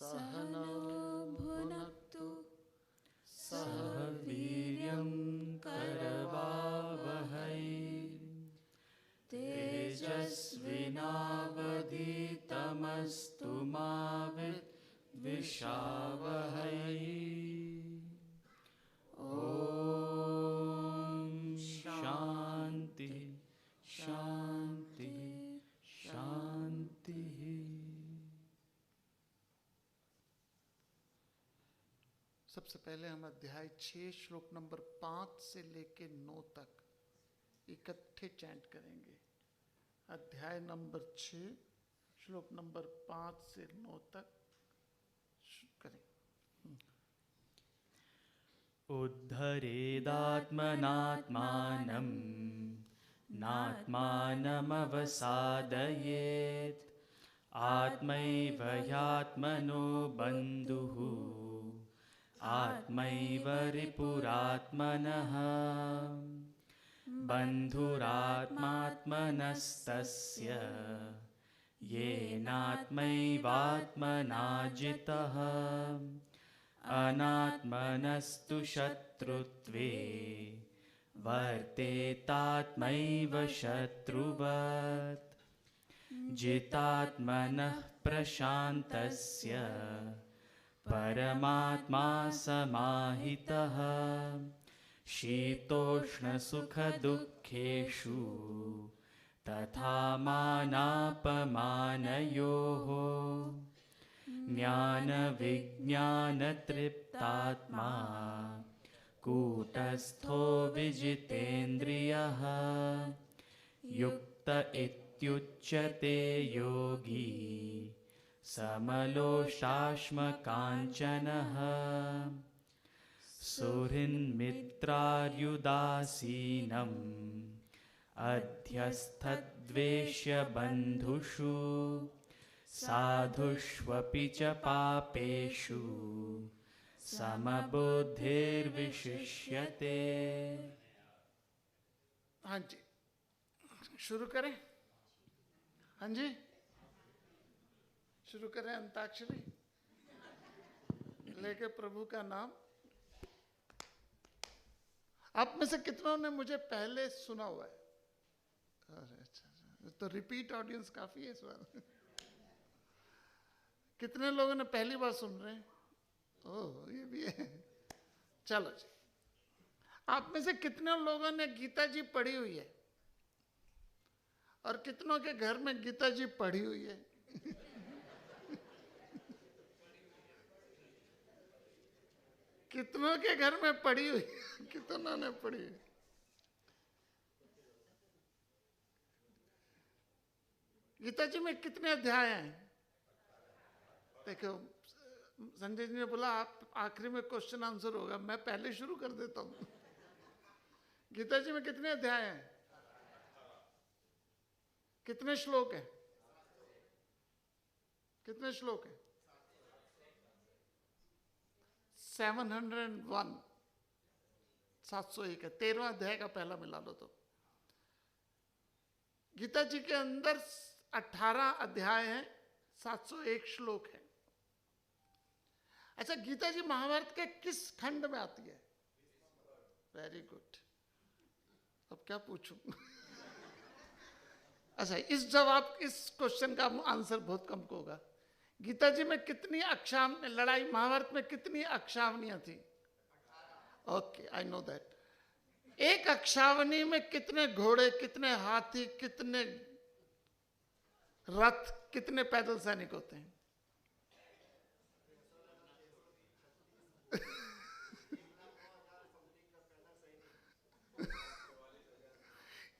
सहनौ भुनक्तु सह वीर्यं करवावहै तेजस्विनावधीतमस्तु मा विद्विषावहै। ओम शांति शांति शांति। सबसे पहले हम अध्याय 6 श्लोक नंबर 5 से लेके 9 तक इकट्ठे चैंट करेंगे। अध्याय नंबर 6 श्लोक नंबर 5 से 9 तक करें। उद्धरेदात्मनात्मानं नात्मानमवसादयेत् आत्मैव ह्यात्मनो बन्धुः आत्मैव रिपुरात्मनः बन्धुरात्मात्मनस्तस्य येनात्मैवात्मना जितः अनात्मनस्तु शत्रुत्वे वर्तेतात्मैव शत्रुवत् जितात्मनः प्रशान्तस्य परमात्मा समाहितः शीतोष्णसुखदुःखेषु तथा मानापमानयोः ज्ञानविज्ञानतृप्तात्मा कूटस्थो विजितेन्द्रियः युक्त इत्युच्यते योगी समलोष्टाश्मकाञ्चनः सुहृन्मित्रार्युदासीनम् अध्यस्थद्वेष्यबन्धुषु साधुष्वपि च पापेषु समबुद्धिर्विशिष्यते। हाँ जी, शुरू करें। हाँ जी, शुरू करें। अंताक्षरी लेके प्रभु का नाम। आप में से कितनों ने मुझे पहले सुना हुआ है? अरे अच्छा, तो रिपीट ऑडियंस काफी है इस बार। कितने लोगों ने पहली बार सुन रहे हैं? ओह, ये भी है। चलो जी, आप में से कितने लोगों ने गीता जी पढ़ी हुई है और कितनों के घर में गीता जी पढ़ी हुई है? कितनों के घर में पढ़ी हुई? कितनों ने पढ़ी हुई? गीता जी में कितने अध्याय हैं? देखो, संजय जी ने बोला आप आखिरी में क्वेश्चन आंसर होगा, मैं पहले शुरू कर देता हूं। गीता जी में कितने अध्याय हैं? कितने श्लोक हैं? कितने श्लोक हैं? 701, 701 है। 13वां अध्याय का पहला मिला लो तो। गीता जी के अंदर 18 अध्याय हैं, 701 श्लोक है। अच्छा, गीता जी महाभारत के किस खंड में आती है? Very good. अब क्या पूछूं? अच्छा, इस क्वेश्चन का आंसर बहुत कम को होगा। गीता जी में कितनी लड़ाई महाभारत में कितनी अक्षावनियां थी? Okay, I know that. एक अक्षावनी में कितने घोड़े, कितने हाथी, कितने रथ, कितने पैदल सैनिक होते हैं?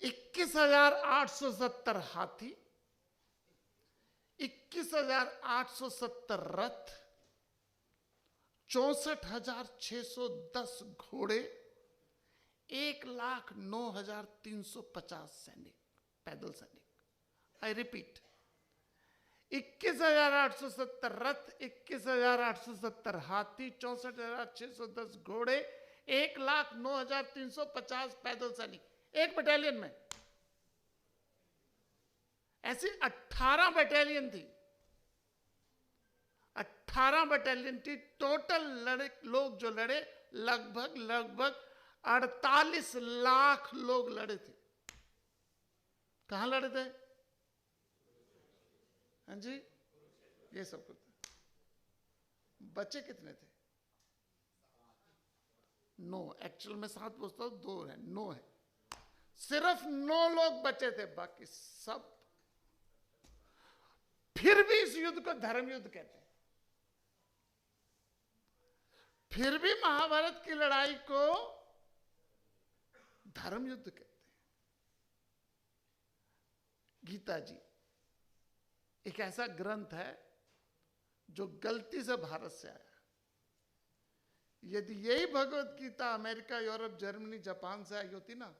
21,870 हाथी, 21,870 रथ, 64,610 घोड़े, 1,09,350 सैनिक, पैदल सैनिक। आई रिपीट, 21,870 रथ, 21,870 हाथी, 64,610 घोड़े, 1,09,350 पैदल सैनिक एक बटालियन में। ऐसी 18 बटालियन थी। 18 बटालियन थी टोटल। लड़े लोग जो लड़े लगभग 48 लाख लोग लड़े थे। कहां लड़े थे? हाँ जी, ये सब कुछ। बचे कितने थे? 9। एक्चुअल में 7 पूछता हूं, 2 है, 9 है। सिर्फ 9 लोग बचे थे, बाकी सब। फिर भी इस युद्ध को धर्म युद्ध कहते हैं। फिर भी महाभारत की लड़ाई को धर्म युद्ध कहते हैं। गीता जी एक ऐसा ग्रंथ है जो गलती से भारत से आया। यदि यही Bhagavad Gita America, Europe, Germany, Japan से आई होती ना,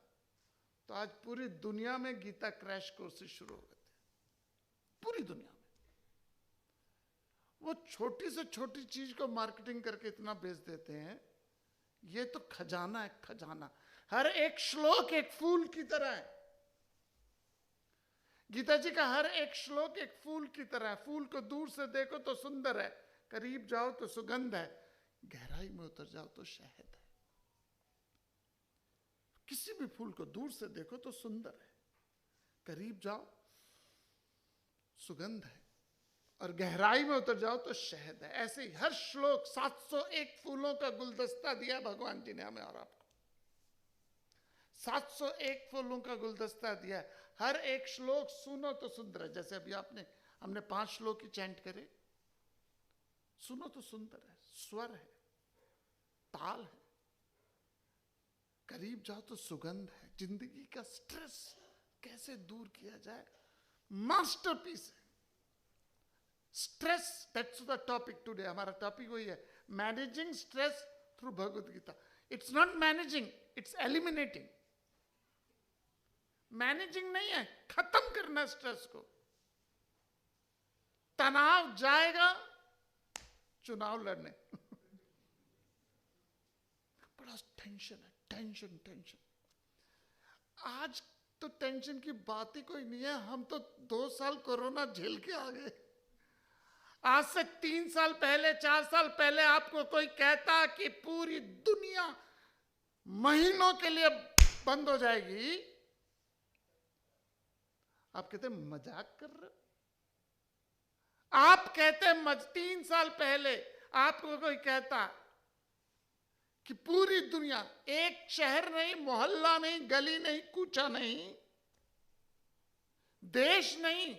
तो आज पूरी दुनिया में गीता क्रैश कोर्सेज शुरू हो गए थे। पूरी दुनिया में। वो छोटी से छोटी चीज को मार्केटिंग करके इतना बेच देते हैं। ये तो खजाना है, खजाना। हर एक श्लोक एक फूल की तरह है। गीता जी का हर एक श्लोक एक फूल की तरह है। फूल को दूर से देखो तो सुंदर है, करीब जाओ तो सुगंध है, गहराई में उतर जाओ तो शहद है। किसी भी फूल को दूर से देखो तो सुंदर है, करीब जाओ सुगंध है, और गहराई में उतर जाओ तो शहद है। ऐसे ही हर श्लोक 701 फूलों का गुलदस्ता दिया भगवान जी ने हमें और आपको। 701 फूलों का गुलदस्ता दिया है। हर एक श्लोक सुनो तो सुंदर है। जैसे अभी हमने 5 श्लोक की चैंट करे, सुनो तो सुंदर है, स्वर है, ताल है, करीब जाओ तो सुगंध है। जिंदगी का स्ट्रेस कैसे दूर किया जाए, मास्टरपीस है। Stress, that's the topic today. हमारा टॉपिक वही है, managing stress through Bhagavad Gita. It's not managing, it's eliminating. Managing नहीं है, खत्म करना स्ट्रेस को। तनाव जाएगा चुनाव लड़ने। बड़ा टेंशन है, टेंशन टेंशन। आज तो टेंशन की बात ही कोई नहीं है। हम तो 2 साल कोरोना झेल के आ गए। आज से 3 साल पहले, 4 साल पहले आपको कोई कहता कि पूरी दुनिया महीनों के लिए बंद हो जाएगी, आप कहते मजाक कर रहे हो। आप कहते 3 साल पहले आपको कोई कहता कि पूरी दुनिया, एक शहर नहीं, मोहल्ला नहीं, गली नहीं, कूचा नहीं, देश नहीं,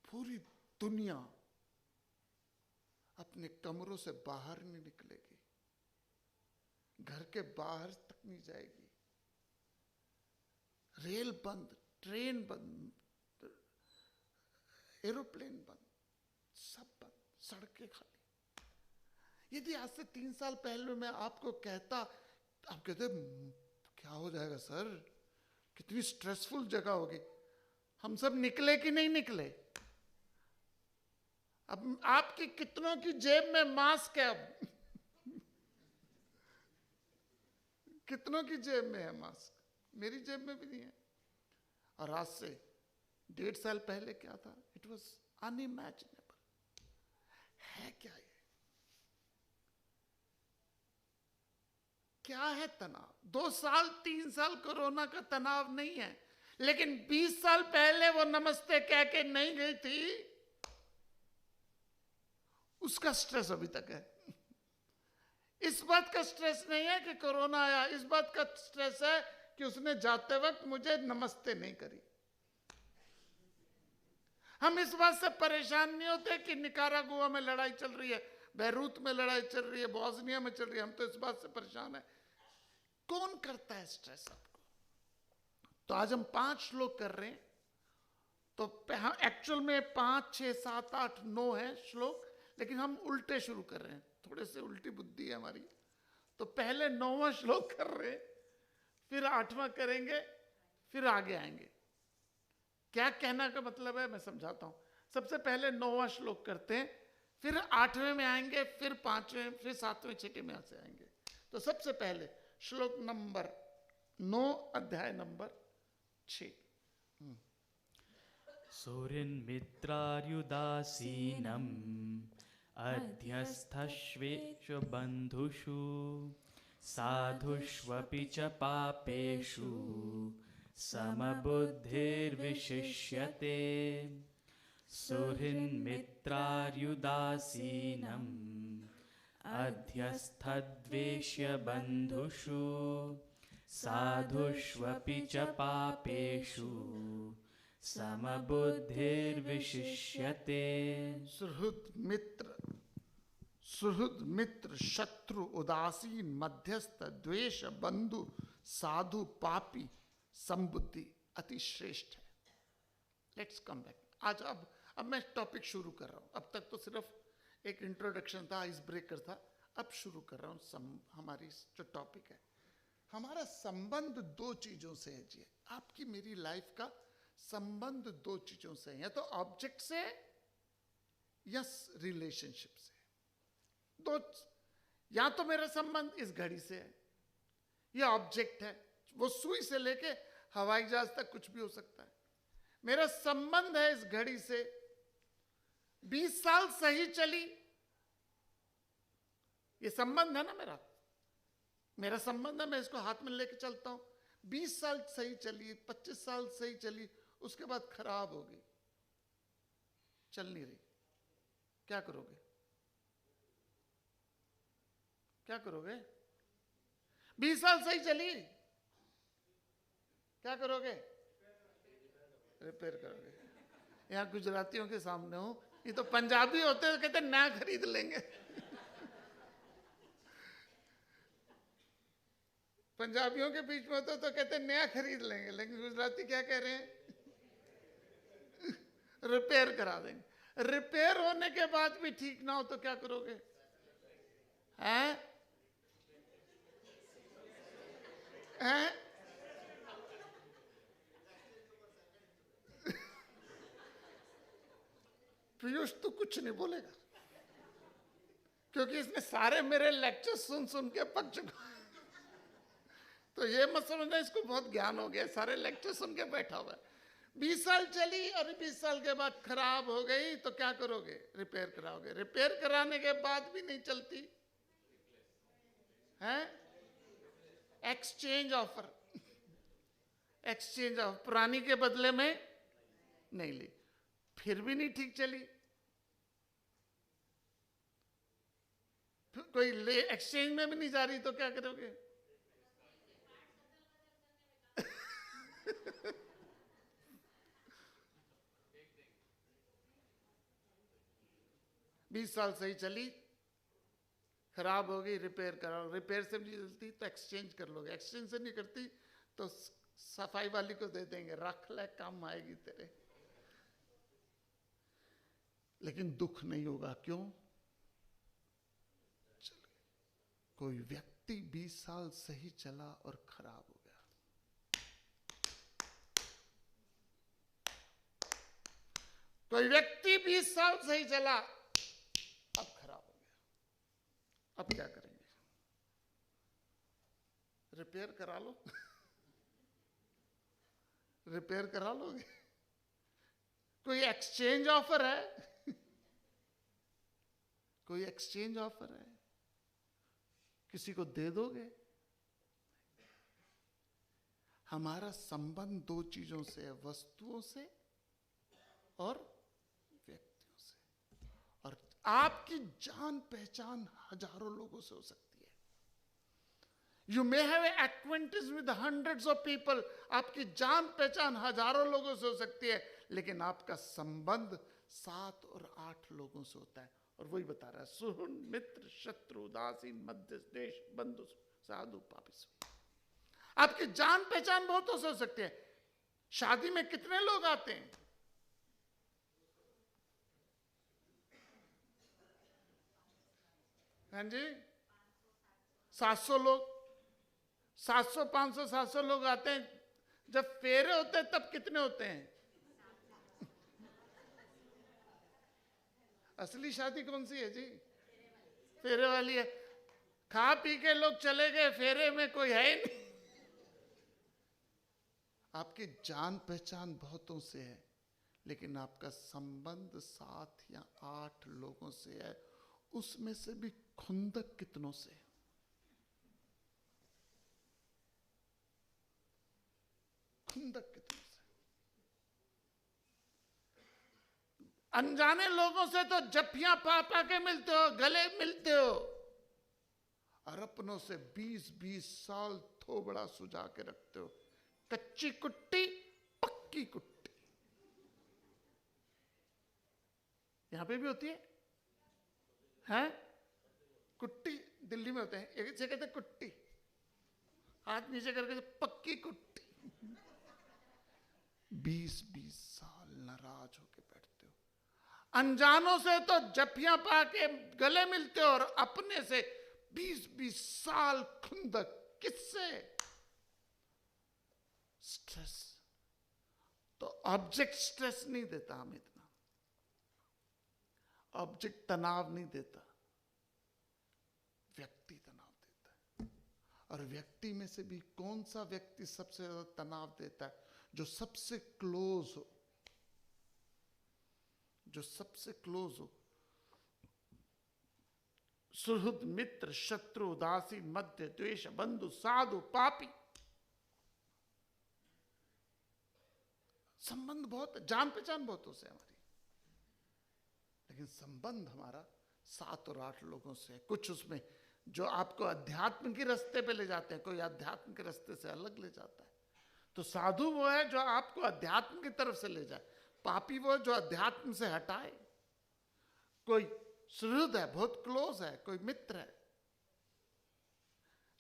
पूरी दुनिया अपने कमरों से बाहर नहीं निकलेगी, घर के बाहर तक नहीं जाएगी, रेल बंद, ट्रेन बंद, एरोप्लेन बंद, सब बंद, सड़कें खाली। यदि आज से 3 साल पहले मैं आपको कहता, आप कहते क्या हो जाएगा सर, कितनी स्ट्रेसफुल जगह होगी। हम सब निकले कि नहीं निकले? अब आपकी कितनों की जेब में मास्क है? अब कितनों की जेब में है मास्क? मेरी जेब में भी नहीं है। और आज से 1.5 साल पहले क्या था? It was unimaginable. है क्या ये? क्या है तनाव? 2 साल 3 साल कोरोना का तनाव नहीं है, लेकिन 20 साल पहले वो नमस्ते कह के नहीं गई थी, उसका स्ट्रेस अभी तक है। इस बात का स्ट्रेस नहीं है कि कोरोना आया, इस बात का स्ट्रेस है कि उसने जाते वक्त मुझे नमस्ते नहीं करी। हम इस बात से परेशान नहीं होते कि निकारागुआ में लड़ाई चल रही है, बैरूत में लड़ाई चल रही है, बोस्निया में चल रही है। हम तो इस बात से परेशान है। कौन करता है स्ट्रेस आपको? तो आज हम 5 श्लोक कर रहे हैं। तो एक्चुअल में 5, 6, 7, 8, 9 है श्लोक, लेकिन हम उल्टे शुरू कर रहे हैं। थोड़े से उल्टी बुद्धि है हमारी। तो पहले 9वां श्लोक कर रहे हैं, फिर 8वां करेंगे, फिर आगे आएंगे। क्या कहना का मतलब है मैं समझाता हूं। सबसे पहले 9वां श्लोक करते हैं, फिर 8वें में आएंगे, फिर 5वें, फिर 7वें, 6वें में से आएंगे। तो सबसे पहले श्लोक नंबर 9, अध्याय नंबर 6। सुहृन्मित्रार्युदासीनम् अध्यस्थश्वेषु बन्धुषु साधुष्वपि च पापेषु समबुद्धिर्विशिष्यते सुहृन्मित्रार्युदासीनम् अध्यस्थद्वेष्य बन्धुषु साधुष्वपि च पापेषु समबुद्धिर्विशिष्यते। सुहृद मित्र शत्रु उदासीन मध्यस्थ द्वेष बंधु साधु पापी समबुद्धि अति श्रेष्ठ है। Let's come back. आज अब मैं टॉपिक शुरू कर रहा हूं। अब तक तो सिर्फ एक इंट्रोडक्शन था, आइस ब्रेकर था। अब शुरू कर रहा हूं हमारी जो टॉपिक है। हमारा संबंध दो चीजों से है जी। आपकी मेरी लाइफ का संबंध दो चीजों से है, या तो ऑब्जेक्ट से या रिलेशनशिप से। दो, या तो मेरा संबंध इस घड़ी से है, यह ऑब्जेक्ट है, वो सुई से लेके हवाई जहाज तक कुछ भी हो सकता है। मेरा संबंध है इस घड़ी से, 20 साल सही चली, ये संबंध है ना मेरा संबंध है। मैं इसको हाथ में लेके चलता हूं, 20 साल सही चली, 25 साल सही चली, उसके बाद खराब हो गई, चल नहीं रही, क्या करोगे? क्या करोगे? 20 साल सही चली, क्या करोगे? रिपेयर करोगे। यहां गुजरातियों के सामने हो, ये तो पंजाबी होते तो कहते नया खरीद लेंगे। पंजाबियों के बीच में तो कहते नया खरीद लेंगे, लेकिन गुजराती क्या कह रहे हैं? रिपेयर करा देंगे। रिपेयर होने के बाद भी ठीक ना हो तो क्या करोगे? हैं? हैं? पीयूष तो कुछ नहीं बोलेगा, क्योंकि इसने सारे मेरे लेक्चर सुन सुन के पक चुका। तो ये मत समझना इसको बहुत ज्ञान हो गया, सारे लेक्चर सुन के बैठा हुआ है। 20 साल चली और 20 साल के बाद खराब हो गई तो क्या करोगे? रिपेयर कराओगे। रिपेयर कराने के बाद भी नहीं चलती है, एक्सचेंज ऑफर। एक्सचेंज ऑफर, पुरानी के बदले में नहीं ली, फिर भी नहीं ठीक चली, कोई ले एक्सचेंज में भी नहीं जा रही तो क्या करोगे? 20 साल सही चली, खराब हो गई, रिपेयर कराओ। रिपेयर से नहीं चलती तो एक्सचेंज कर लोगे। एक्सचेंज से नहीं करती तो सफाई वाली को दे देंगे, रख ले, काम आएगी तेरे। लेकिन दुख नहीं होगा, क्यों? कोई व्यक्ति 20 साल सही चला और खराब हो गया। कोई व्यक्ति 20 साल सही चला, अब खराब हो गया, अब क्या करेंगे? रिपेयर करा लो। रिपेयर करा लोगे? कोई एक्सचेंज ऑफर है? कोई एक्सचेंज ऑफर है? किसी को दे दोगे? हमारा संबंध दो चीजों से है, वस्तुओं से और व्यक्तियों से। और आपकी जान पहचान हजारों लोगों से हो सकती है। You may have acquaintance with hundreds of people, आपकी जान पहचान हजारों लोगों से हो सकती है, लेकिन आपका संबंध 7 और 8 लोगों से होता है। और वही बता रहा है, सुहृद मित्र शत्रु उदासीन मध्यस्थ देश बंधु साधु पापी। आपकी जान पहचान बहुतों से हो सकती है। शादी में कितने लोग आते हैं? हाँ जी, 700 लोग, 700 500 700 लोग आते हैं। जब फेरे होते हैं तब कितने होते हैं? असली शादी कौन सी है जी? फेरे वाली है। खा पी के लोग चले गए, फेरे में कोई है ही नहीं। आपकी जान पहचान बहुतों से है, लेकिन आपका संबंध 7 या 8 लोगों से है, उसमें से भी खुंदक कितनों से? खुंदक कितनों से? अनजाने लोगों से तो जफ्फियां पा के मिलते हो, गले मिलते हो, और अपनों से 20-20 साल थोबड़ा सुझा के रखते हो। कच्ची कुट्टी, पक्की कुट्टी यहां पे भी होती है, हैं? कुट्टी दिल्ली में होते हैं, एक से कहते हैं कुट्टी, हाथ नीचे करके पक्की कुट्टी। 20-20 साल नाराज होके बैठते हो। अनजानों से तो जफ्फियां पा के गले मिलते हो, और अपने से 20-20 साल खुंदक। किससे? स्ट्रेस। तो ऑब्जेक्ट स्ट्रेस नहीं देता हमें इतना, ऑब्जेक्ट तनाव नहीं देता, व्यक्ति तनाव देता है। और व्यक्ति में से भी कौन सा व्यक्ति सबसे ज्यादा तनाव देता है? जो सबसे क्लोज हो, जो सबसे क्लोज हो। सुहृद, मित्र, शत्रु, उदासी, मध्य, द्वेष, बंधु, साधु, पापी। संबंध बहुत, जान पहचान बहुत हो से हमारी, लेकिन संबंध हमारा 7 और 8 लोगों से है। कुछ उसमें जो आपको अध्यात्म के रास्ते पे ले जाते हैं, कोई अध्यात्म के रास्ते से अलग ले जाता है। तो साधु वो है जो आपको अध्यात्म की तरफ से ले जाए, पापी वो है जो अध्यात्म से हटाए। कोई सुहृद है, बहुत क्लोज है, कोई मित्र है।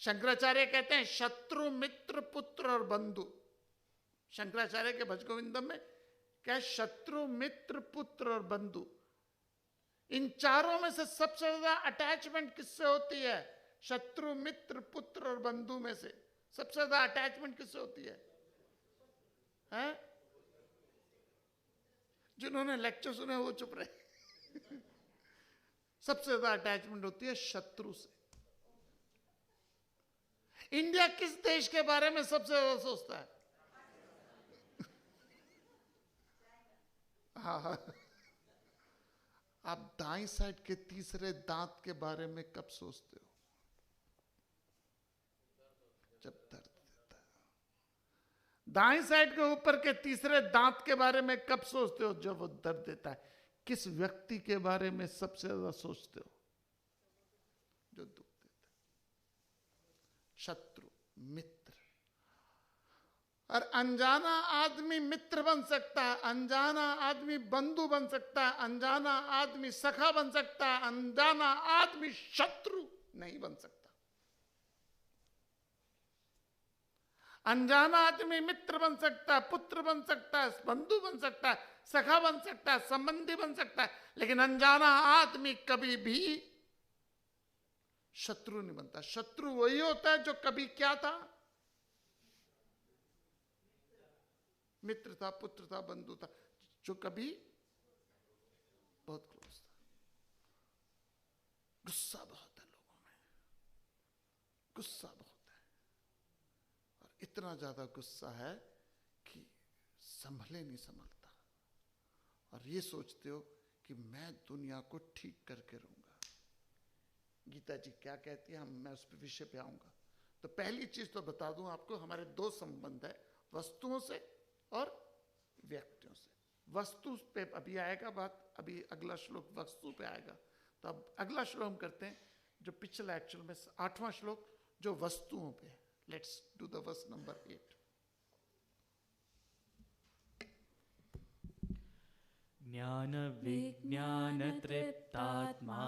शंकराचार्य कहते हैं शत्रु, मित्र, पुत्र और बंधु। शंकराचार्य के भजगोविंदम में क्या? शत्रु, मित्र, पुत्र और बंधु। इन चारों में से सबसे ज्यादा अटैचमेंट किससे होती है? शत्रु, मित्र, पुत्र और बंधु में से सबसे ज्यादा अटैचमेंट किससे होती है? हैं? जिन्होंने लेक्चर सुने वो चुप रहे। सबसे ज्यादा अटैचमेंट होती है शत्रु से। इंडिया किस देश के बारे में सबसे ज्यादा सोचता है? हाँ, आप दाईं साइड के तीसरे दांत के बारे में कब सोचते हो? जब दर्द देता है। दाईं साइड के ऊपर के तीसरे दांत के बारे में कब सोचते हो? जब वो दर्द देता है। किस व्यक्ति के बारे में सबसे ज्यादा सोचते हो? जो दुख देता है। शत्रु, मित्र। और अनजाना आदमी मित्र बन सकता है, अनजाना आदमी बंधु बन सकता है, अनजाना आदमी सखा बन सकता है, अनजाना आदमी शत्रु नहीं बन सकता। अनजाना आदमी मित्र बन सकता है, पुत्र बन सकता है, बंधु बन सकता है, सखा बन सकता है, संबंधी बन सकता है, लेकिन अनजाना आदमी कभी भी शत्रु नहीं बनता। शत्रु वही होता है जो कभी क्या था? मित्र था, पुत्र था, बंधु था, जो कभी बहुत क्लोज था। गुस्सा बहुत है लोगों में, गुस्सा बहुत है, और इतना ज्यादा गुस्सा है कि संभले नहीं संभलता, और ये सोचते हो कि मैं दुनिया को ठीक करके रहूंगा। गीता जी क्या कहती है, मैं उस विषय पे आऊंगा। तो पहली चीज तो बता दूं आपको, हमारे 2 संबंध है, वस्तुओं से और व्यक्तियों से। वस्तु पे अभी आएगा बात, अभी अगला श्लोक वस्तु पे आएगा। तो अब अगला श्लोक हम करते हैं जो पिछला एक्चुअल में 8वां श्लोक जो वस्तुओं पे है। Let's do the verse number 8। ज्ञान विज्ञान तृप्तात्मा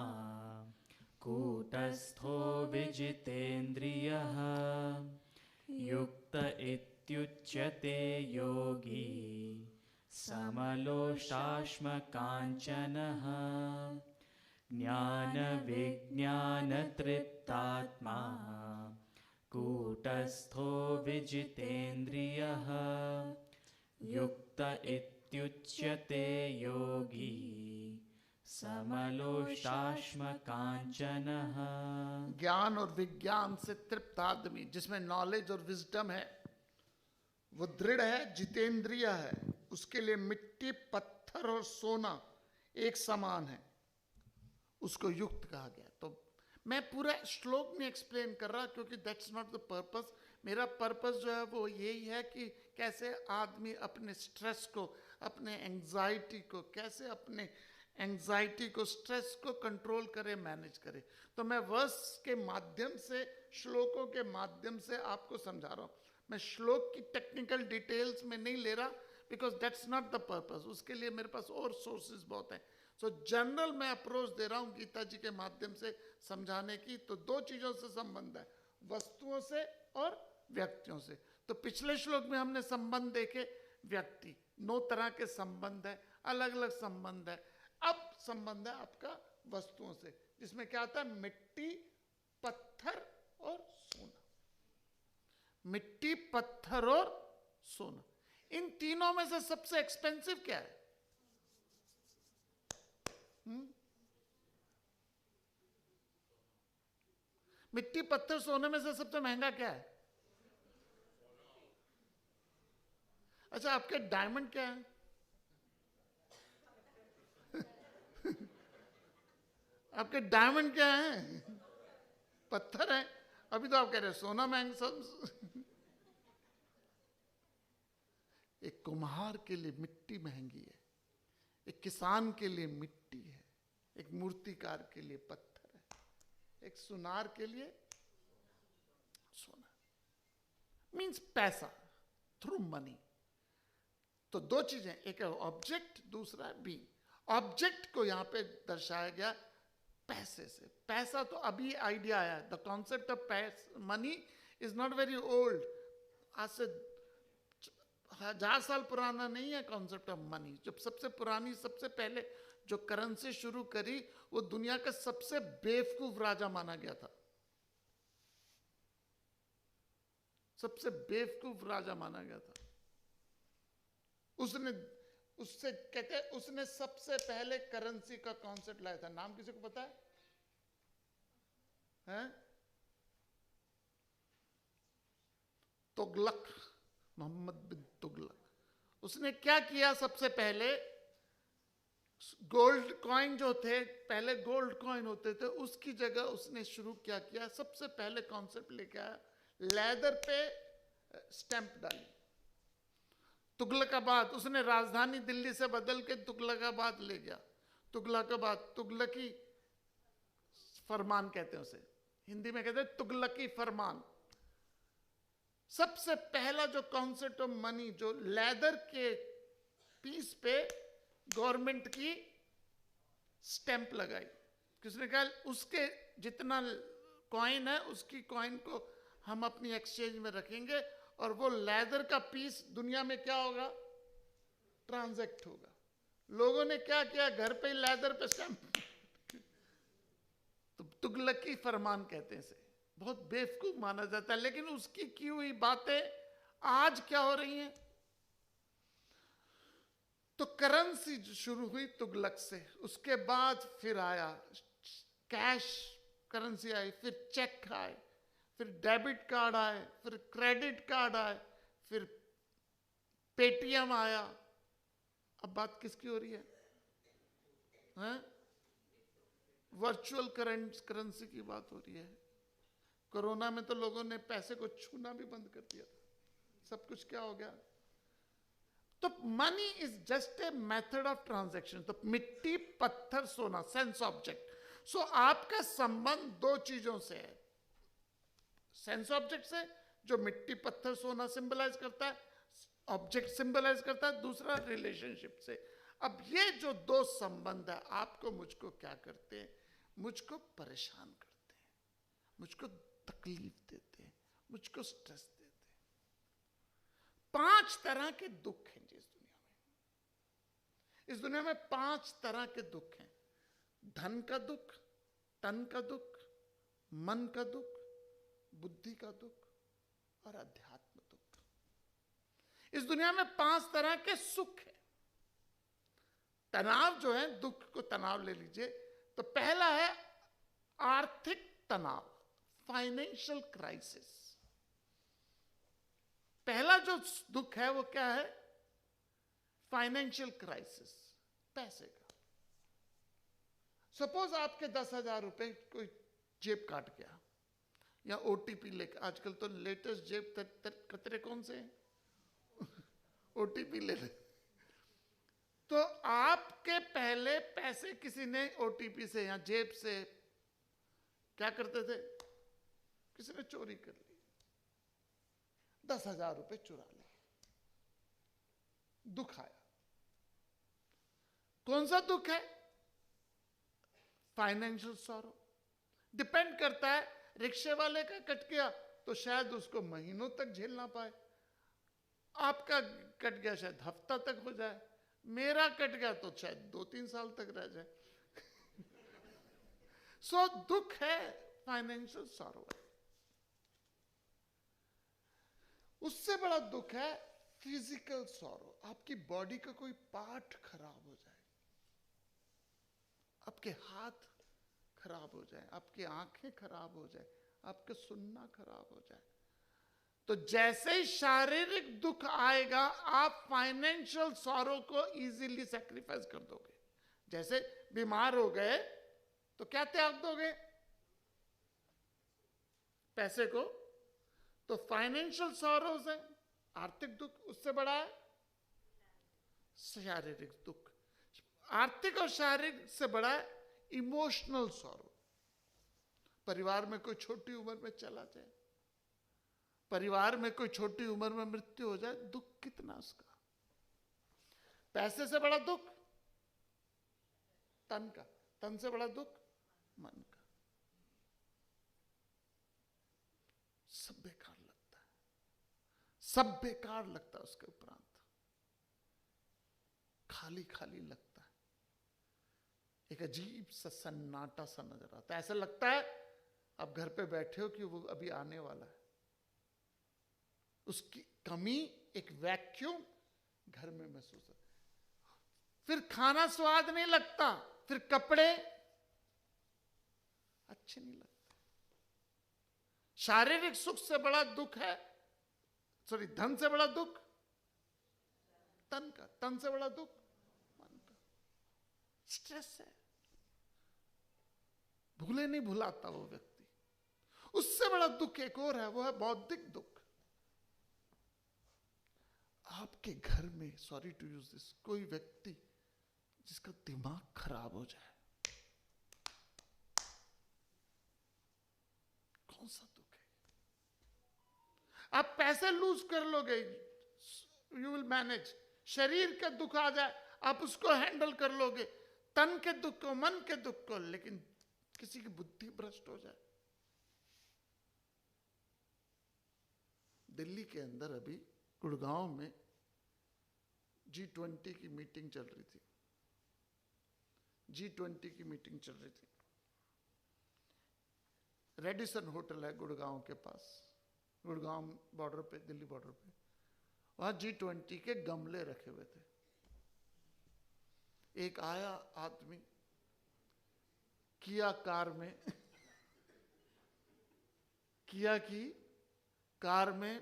कूटस्थो विजितेन्द्रियः युक्त इत्युच्यते योगी समलोष्टाश्म काञ्चनः। ज्ञान विज्ञान तृप्तात्मा कूटस्थो विजितेन्द्रियः युक्त इत्युच्यते योगी समलोष्टाश्म काञ्चनः। ज्ञान और विज्ञान से तृप्त आदमी, जिसमें नॉलेज और विजडम है, वो दृढ़ है, जितेंद्रिय है। उसके लिए मिट्टी, पत्थर, पत्थर और सोना एक समान है, उसको युक्त कहा गया। तो मैं पूरा श्लोक नहीं एक्सप्लेन कर रहा, क्योंकि दैट्स नॉट द पर्पस। मेरा पर्पस जो है वो यही है कि कैसे आदमी अपने स्ट्रेस को, अपने एंजाइटी को, कैसे अपने एंजाइटी को, स्ट्रेस को कंट्रोल करे, मैनेज करे। तो मैं वर्स के माध्यम से, श्लोकों के माध्यम से आपको समझा रहा हूँ। मैं श्लोक की टेक्निकल डिटेल्स में नहीं ले रहा, because that's not the purpose. उसके लिए मेरे पास और सोर्सेज बहुत हैं। सो जनरल मैं अप्रोच दे रहा हूँ गीता जी के माध्यम से समझाने की। तो दो चीजों से संबंध है, वस्तुओं से और व्यक्तियों से। तो पिछले श्लोक में हमने संबंध देखे, व्यक्ति, 9 तरह के संबंध है, अलग अलग संबंध है। अब संबंध है आपका वस्तुओं से, जिसमें क्या आता है, मिट्टी, पत्थर और सोना। मिट्टी, पत्थर और सोना, इन तीनों में से सबसे एक्सपेंसिव क्या है? मिट्टी, पत्थर, सोने में से सबसे महंगा क्या है? अच्छा, आपके डायमंड क्या है? आपके डायमंड क्या है? पत्थर है। अभी तो आप कह रहे हैं सोना महंगा। सब एक कुम्हार के लिए मिट्टी महंगी है, एक किसान के लिए मिट्टी है, एक मूर्तिकार के लिए पत्थर है, एक सुनार के लिए सोना। मींस पैसा, थ्रू मनी। तो दो चीजें, एक है ऑब्जेक्ट, दूसरा है बीइंग। ऑब्जेक्ट को यहां पे दर्शाया गया पैसे से। पैसा तो अभी आइडिया आया है। The concept of money is not very old. आज से 1000 साल पुराना नहीं है कॉन्सेप्ट ऑफ मनी। जब सबसे पुरानी, सबसे पहले जो करेंसी शुरू करी, वो दुनिया का सबसे बेवकूफ राजा माना गया था। सबसे बेवकूफ राजा माना गया था। उससे कहते हैं, उसने सबसे पहले करेंसी का कॉन्सेप्ट लाया था। नाम किसी को पता है? हैं? तुगलक, मोहम्मद बिन तुगलक। उसने क्या किया? सबसे पहले गोल्ड कॉइन जो थे, पहले गोल्ड कॉइन होते थे, उसकी जगह उसने शुरू क्या किया? सबसे पहले कॉन्सेप्ट लेके आया, लेदर पे स्टैंप डाली। तुगलकाबाद, उसने राजधानी दिल्ली से बदल के तुगलकाबाद ले गया। तुगलकाबाद, तुगलकी फरमान कहते हैं उसे, हिंदी में कहते हैं तुगलकी फरमान। सबसे पहला जो कॉन्सेप्ट ऑफ मनी, जो लेदर के पीस पे गवर्नमेंट की स्टैंप लगाई। किसने कहा? उसके जितना कॉइन है, उसकी कॉइन को हम अपनी एक्सचेंज में रखेंगे, और वो लेदर का पीस दुनिया में क्या होगा? ट्रांजैक्ट होगा। लोगों ने क्या किया? घर पे ही लेदर पे स्टैंप। तो तुगलकी फरमान कहते हैं इसे। बहुत बेवकूफ माना जाता है, लेकिन उसकी की हुई बातें आज क्या हो रही हैं? तो करेंसी शुरू हुई तुगलक से, उसके बाद फिर आया कैश करेंसी आई, फिर चेक आए, फिर डेबिट कार्ड आए, फिर क्रेडिट कार्ड आए, फिर पेटीएम आया। अब बात किसकी हो रही है? वर्चुअल करेंसी की बात हो रही है। कोरोना में तो लोगों ने पैसे को छूना भी बंद कर दिया। सब कुछ क्या हो गया? तो money is just a method of transaction. तो मिट्टी, पत्थर, सोना, सेंस ऑब्जेक्ट। सो आपका संबंध दो चीजों से है। सेंस ऑब्जेक्ट से, जो मिट्टी, पत्थर, सोना सिंबलाइज करता है, ऑब्जेक्ट सिंबलाइज करता है। दूसरा रिलेशनशिप से। अब ये जो दो संबंध है, आपको, मुझको क्या करते हैं? मुझको परेशान करते हैं, मुझको तकलीफ देते हैं, मुझको स्ट्रेस देते हैं। 5 तरह के दुख हैं जी इस दुनिया में। इस दुनिया में 5 तरह के दुख हैं। धन का दुख, तन का दुख, मन का दुख, बुद्धि का दुख और अध्यात्म दुख। इस दुनिया में 5 तरह के सुख है। तनाव जो है, दुख को तनाव ले लीजिए। तो पहला है आर्थिक तनाव, फाइनेंशियल क्राइसिस। पहला जो दुख है वो क्या है? Financial crisis. पैसे का। सपोज आपके 10,000 रुपए कोई जेब काट गया या ओटीपी लेकर, आजकल तो लेटेस्ट जेब खतरे कौन से हैं? ओटीपी ले ले। तो आपके पहले पैसे किसी ने ओटीपी से या जेब से क्या करते थे? किसी ने चोरी कर ली, 10,000 रुपए चुरा लिए, दुख आया। कौन सा दुख है? Financial sorrow. डिपेंड करता है, रिक्शे वाले का कट गया तो शायद उसको महीनों तक झेलना पाए, आपका कट गया शायद हफ्ता तक हो जाए, मेरा कट गया तो शायद 2-3 साल तक रह जाए। सो दुख है, फाइनेंशियल सॉरो है। उससे बड़ा दुख है फिजिकल सॉरो। आपकी बॉडी का कोई पार्ट खराब हो जाए, आपके हाथ खराब हो जाए, आपकी आंखें खराब हो जाए, आपका सुनना खराब हो जाए। तो जैसे ही शारीरिक दुख आएगा, आप फाइनेंशियल सॉरो को इजीली सैक्रिफाइस कर दोगे। जैसे बीमार हो गए तो क्या त्याग दोगे? पैसे को। तो फाइनेंशियल सॉरोज है, आर्थिक दुख। उससे बड़ा है शारीरिक दुख। आर्थिक और शारीरिक से बड़ा है इमोशनल सॉरो। परिवार में कोई छोटी उम्र में चला जाए, परिवार में कोई छोटी उम्र में मृत्यु हो जाए, दुख कितना उसका। पैसे से बड़ा दुख तन का, तन से बड़ा दुख मन का। सब बेकार लगता है, सब बेकार लगता है। उसके उपरांत खाली खाली लगता है, एक अजीब सा सन्नाटा सा नजर आता है। ऐसा लगता है आप घर पे बैठे हो कि वो अभी आने वाला है। उसकी कमी, एक वैक्यूम घर में महसूस होता है। फिर खाना स्वाद नहीं लगता, फिर कपड़े अच्छे नहीं लगते। शारीरिक सुख से बड़ा दुख है, सॉरी, धन से बड़ा दुख तन का, तन से बड़ा दुख मन का। स्ट्रेस है, भूले नहीं भुलाता वो व्यक्ति। उससे बड़ा दुख एक और है, वो है बौद्धिक दुख। आपके घर में, सॉरी टू यूज दिस, कोई व्यक्ति जिसका दिमाग खराब हो जाए, कौन सा दुख है? आप पैसे लूज कर लोगे, यू विल मैनेज। शरीर का दुख आ जाए, आप उसको हैंडल कर लोगे, तन के दुख को, मन के दुख को। लेकिन किसी की बुद्धि भ्रष्ट हो जाए। दिल्ली के अंदर अभी गुड़गांव में G20 की मीटिंग चल रही थी। G20 की मीटिंग चल रही थी। रेडिसन होटल है गुड़गांव के पास, गुड़गांव बॉर्डर पे, दिल्ली बॉर्डर पे। वहां G20 के गमले रखे हुए थे। एक आया आदमी किया कार में, किया की कार में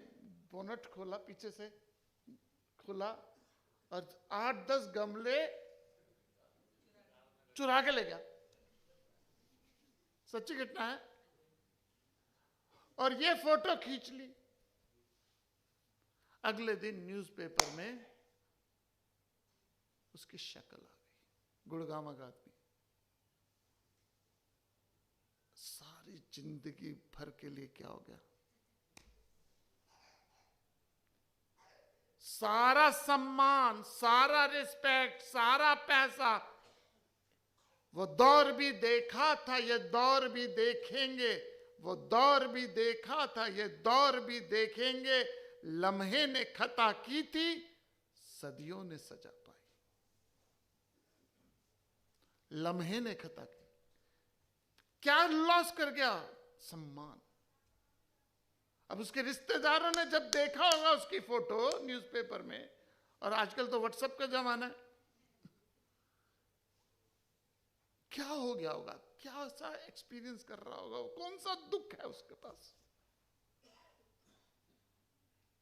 बोनट खोला, पीछे से खोला और 8-10 गमले चुरा के ले गया। सच्ची घटना है। और ये फोटो खींच ली। अगले दिन न्यूज़पेपर में उसकी शक्ल आ गई। गुड़गांव का आदमी सारी जिंदगी भर के लिए क्या हो गया? सारा सम्मान, सारा रिस्पेक्ट, सारा पैसा, वो दौर भी देखा था, ये दौर भी देखेंगे, वो दौर भी देखा था, ये दौर भी देखेंगे। लम्हे ने खता की थी, सदियों ने सजा पाई। लम्हे ने खता की, क्या लॉस कर गया? सम्मान। अब उसके रिश्तेदारों ने जब देखा होगा उसकी फोटो न्यूज़पेपर में, और आजकल तो व्हाट्सएप का जमाना है, क्या हो गया होगा? क्या सा एक्सपीरियंस कर रहा होगा? कौन सा दुख है उसके पास?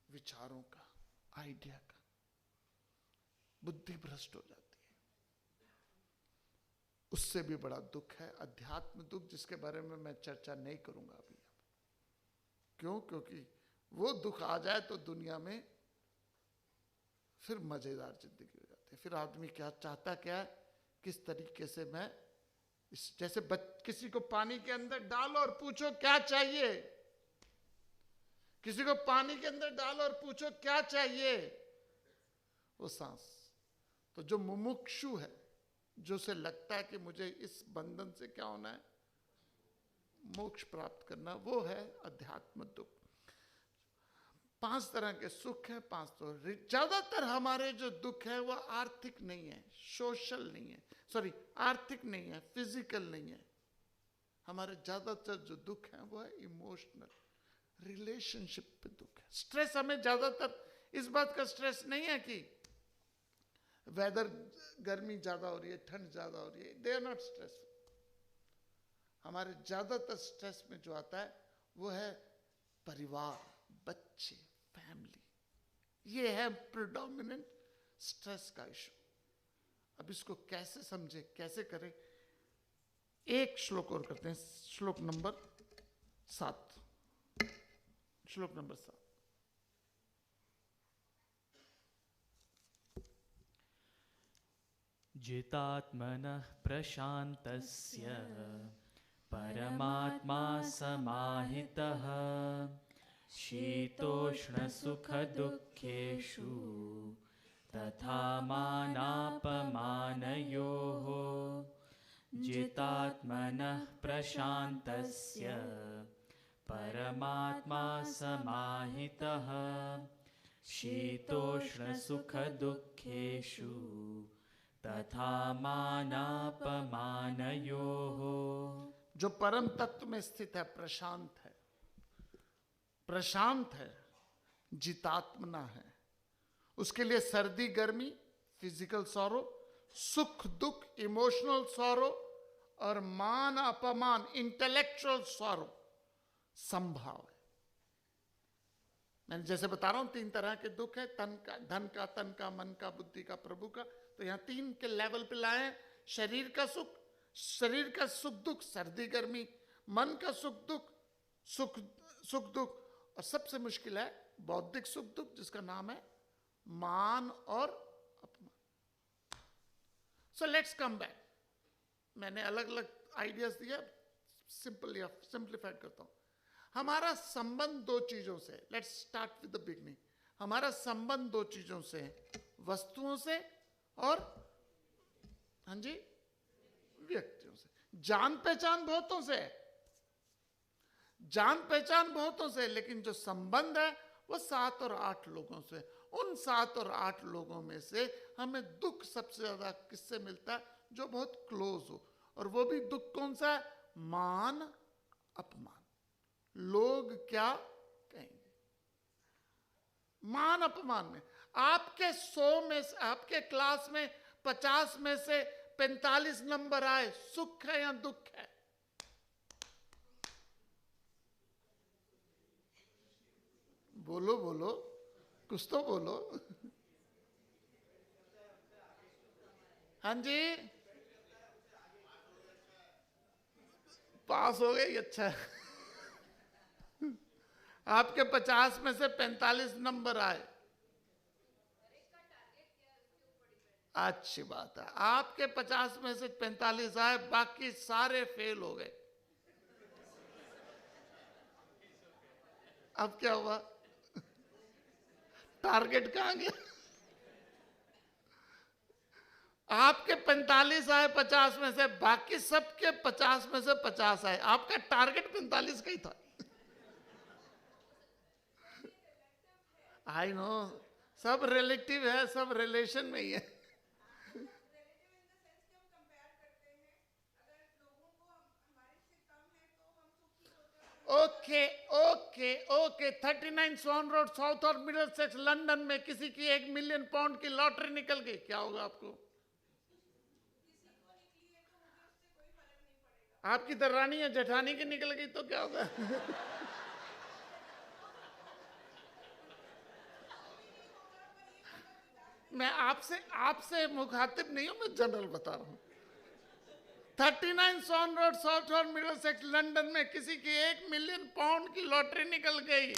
विचारों का, आइडिया का। बुद्धि भ्रष्ट हो जाती है। उससे भी बड़ा दुख है अध्यात्म दुख, जिसके बारे में मैं चर्चा नहीं करूंगा अभी। क्यों? क्योंकि वो दुख आ जाए तो दुनिया में फिर मजेदार जिंदगी हो जाती है। फिर आदमी क्या चाहता, क्या है, किस तरीके से मैं जैसे किसी को पानी के अंदर डालो और पूछो क्या चाहिए, किसी को पानी के अंदर डालो और पूछो क्या चाहिए, वो सांस। तो जो मुमुक्षु है, जो उसे लगता है कि मुझे इस बंधन से क्या होना है, मोक्ष प्राप्त करना, वो है अध्यात्म दुख। 5 तरह के सुख है, 5 तो ज्यादातर हमारे जो दुख है वो आर्थिक नहीं है, सोशल नहीं है, सॉरी आर्थिक नहीं है, फिजिकल नहीं है। हमारे ज्यादातर जो दुख है वो है इमोशनल, रिलेशनशिप पे दुख है। स्ट्रेस हमें ज्यादातर इस बात का स्ट्रेस नहीं है कि वेदर गर्मी ज्यादा हो रही है, ठंड ज्यादा हो रही है, दे आर नॉट स्ट्रेस। हमारे ज्यादातर स्ट्रेस में जो आता है वो है परिवार, बच्चे, फैमिली। ये है प्रिडोमिनेंट स्ट्रेस का इशू। अब इसको कैसे समझे, कैसे करें? एक श्लोक और करते हैं, श्लोक नंबर 7। श्लोक नंबर 7। जितात्मनः प्रशान्तस्य परमात्मा समाहितः शीतोष्णसुखदुःखेषु तथा मानापमानयोः। जितात्मनः प्रशान्तस्य परमात्मा समाहितः शीतोष्णसुखदुःखेषु तथा मानापमानयोः। जो परम तत्व में स्थित है, प्रशांत है, प्रशांत है, जितात्मना है, उसके लिए सर्दी गर्मी, फिजिकल सॉरो, सुख दुख, इमोशनल सॉरो, और मान अपमान, इंटेलेक्चुअल सॉरो संभाव है। मैंने जैसे बता रहा हूं 3 तरह के दुख है, तन का, धन का, तन का, मन का, बुद्धि का, प्रभु का। तो यहां 3 के लेवल पे लाए हैं। शरीर का सुख, शरीर का सुख दुख, सर्दी गर्मी, मन का सुख दुख, सुख दुख, और सबसे मुश्किल है बौद्धिक सुख दुख, जिसका नाम है मान और अपमान। So let's come back. मैंने अलग अलग आइडियाज दिया, सिंप्लीफाई करता हूं। हमारा संबंध 2 चीजों से, let's start with the beginning. हमारा संबंध 2 चीजों से है, वस्तुओं से और हाँ जी व्यक्तियों से। जान पहचान बहुतों से है, जान पहचान बहुतों से, लेकिन जो संबंध है वो 7 और 8 लोगों से। उन 7 और 8 लोगों में से हमें दुख सबसे ज्यादा किससे मिलता है? जो बहुत क्लोज हो। और वो भी दुख कौन सा है? मान अपमान। लोग क्या कहेंगे, मान अपमान में। आपके 100 में से, आपके क्लास में 50 में से 45 नंबर आए, सुख है या दुख है? बोलो बोलो, कुछ तो बोलो। हाँ जी, पास हो गए, अच्छा। आपके 50 में से 45 नंबर आए, अच्छी बात है। आपके 50 में से 45 आए, बाकी सारे फेल हो गए। अब क्या हुआ? टारगेट कहां गया? आपके 45 आए 50 में से, बाकी सबके 50 में से 50 आए। आपका टारगेट 45 का ही था। आई नो, सब रिलेटिव है, सब रिलेशन में ही है। Okay okay okay. 39 स्वान रोड, साउथ और मिडल सेक्स, लंदन में किसी की 1 मिलियन पाउंड की लॉटरी निकल गई, क्या होगा आपको? आपकी दरानी या जेठानी की निकल गई तो क्या होगा? मैं आपसे मुखातिब नहीं हूं, मैं जनरल बता रहा हूं। 39 सॉन रोड, साउथ और मिडलसेक्स लंदन में किसी की 1 मिलियन पाउंड की लॉटरी निकल गई,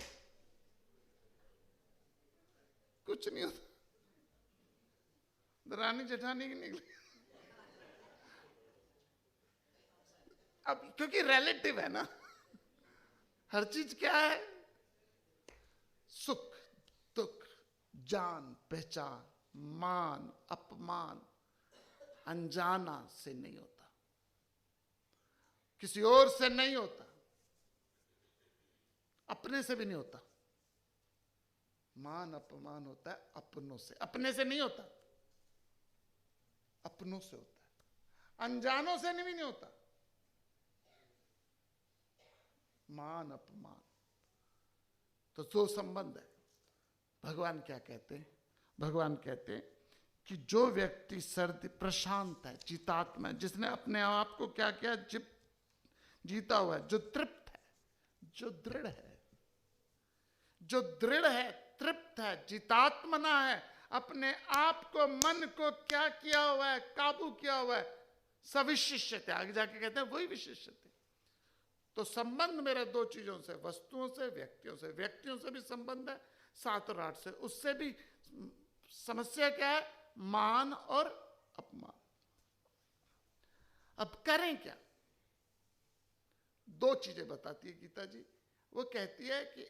कुछ नहीं होता, दरानी जेठानी की निकली। अब क्योंकि रिलेटिव है ना, हर चीज क्या है, सुख दुख, जान पहचान, मान अपमान, अनजाना से नहीं होता, किसी और से नहीं होता, अपने से भी नहीं होता। मान अपमान होता है अपनों से, अपने से नहीं होता, अपनों से होता है, अनजानों से भी नहीं होता। मान अपमान तो दो संबंध है। भगवान क्या कहते हैं, भगवान कहते हैं कि जो व्यक्ति सर्दी प्रशांत है, जितात्मा है, जिसने अपने आप को क्या किया, जीता हुआ है, जो तृप्त है, जो दृढ़ है, जो दृढ़ है, तृप्त है, जितात्मना है, अपने आप को मन को क्या किया हुआ है, काबू किया हुआ है, सविशिष्यते, आगे जाके कहते हैं वही विशिष्यते। तो संबंध मेरा दो चीजों से, वस्तुओं से, व्यक्तियों से। व्यक्तियों से भी संबंध है 7 और 8 से, उससे भी समस्या क्या है, मान और अपमान। अब करें क्या, दो चीजें बताती है गीता जी। वो कहती है कि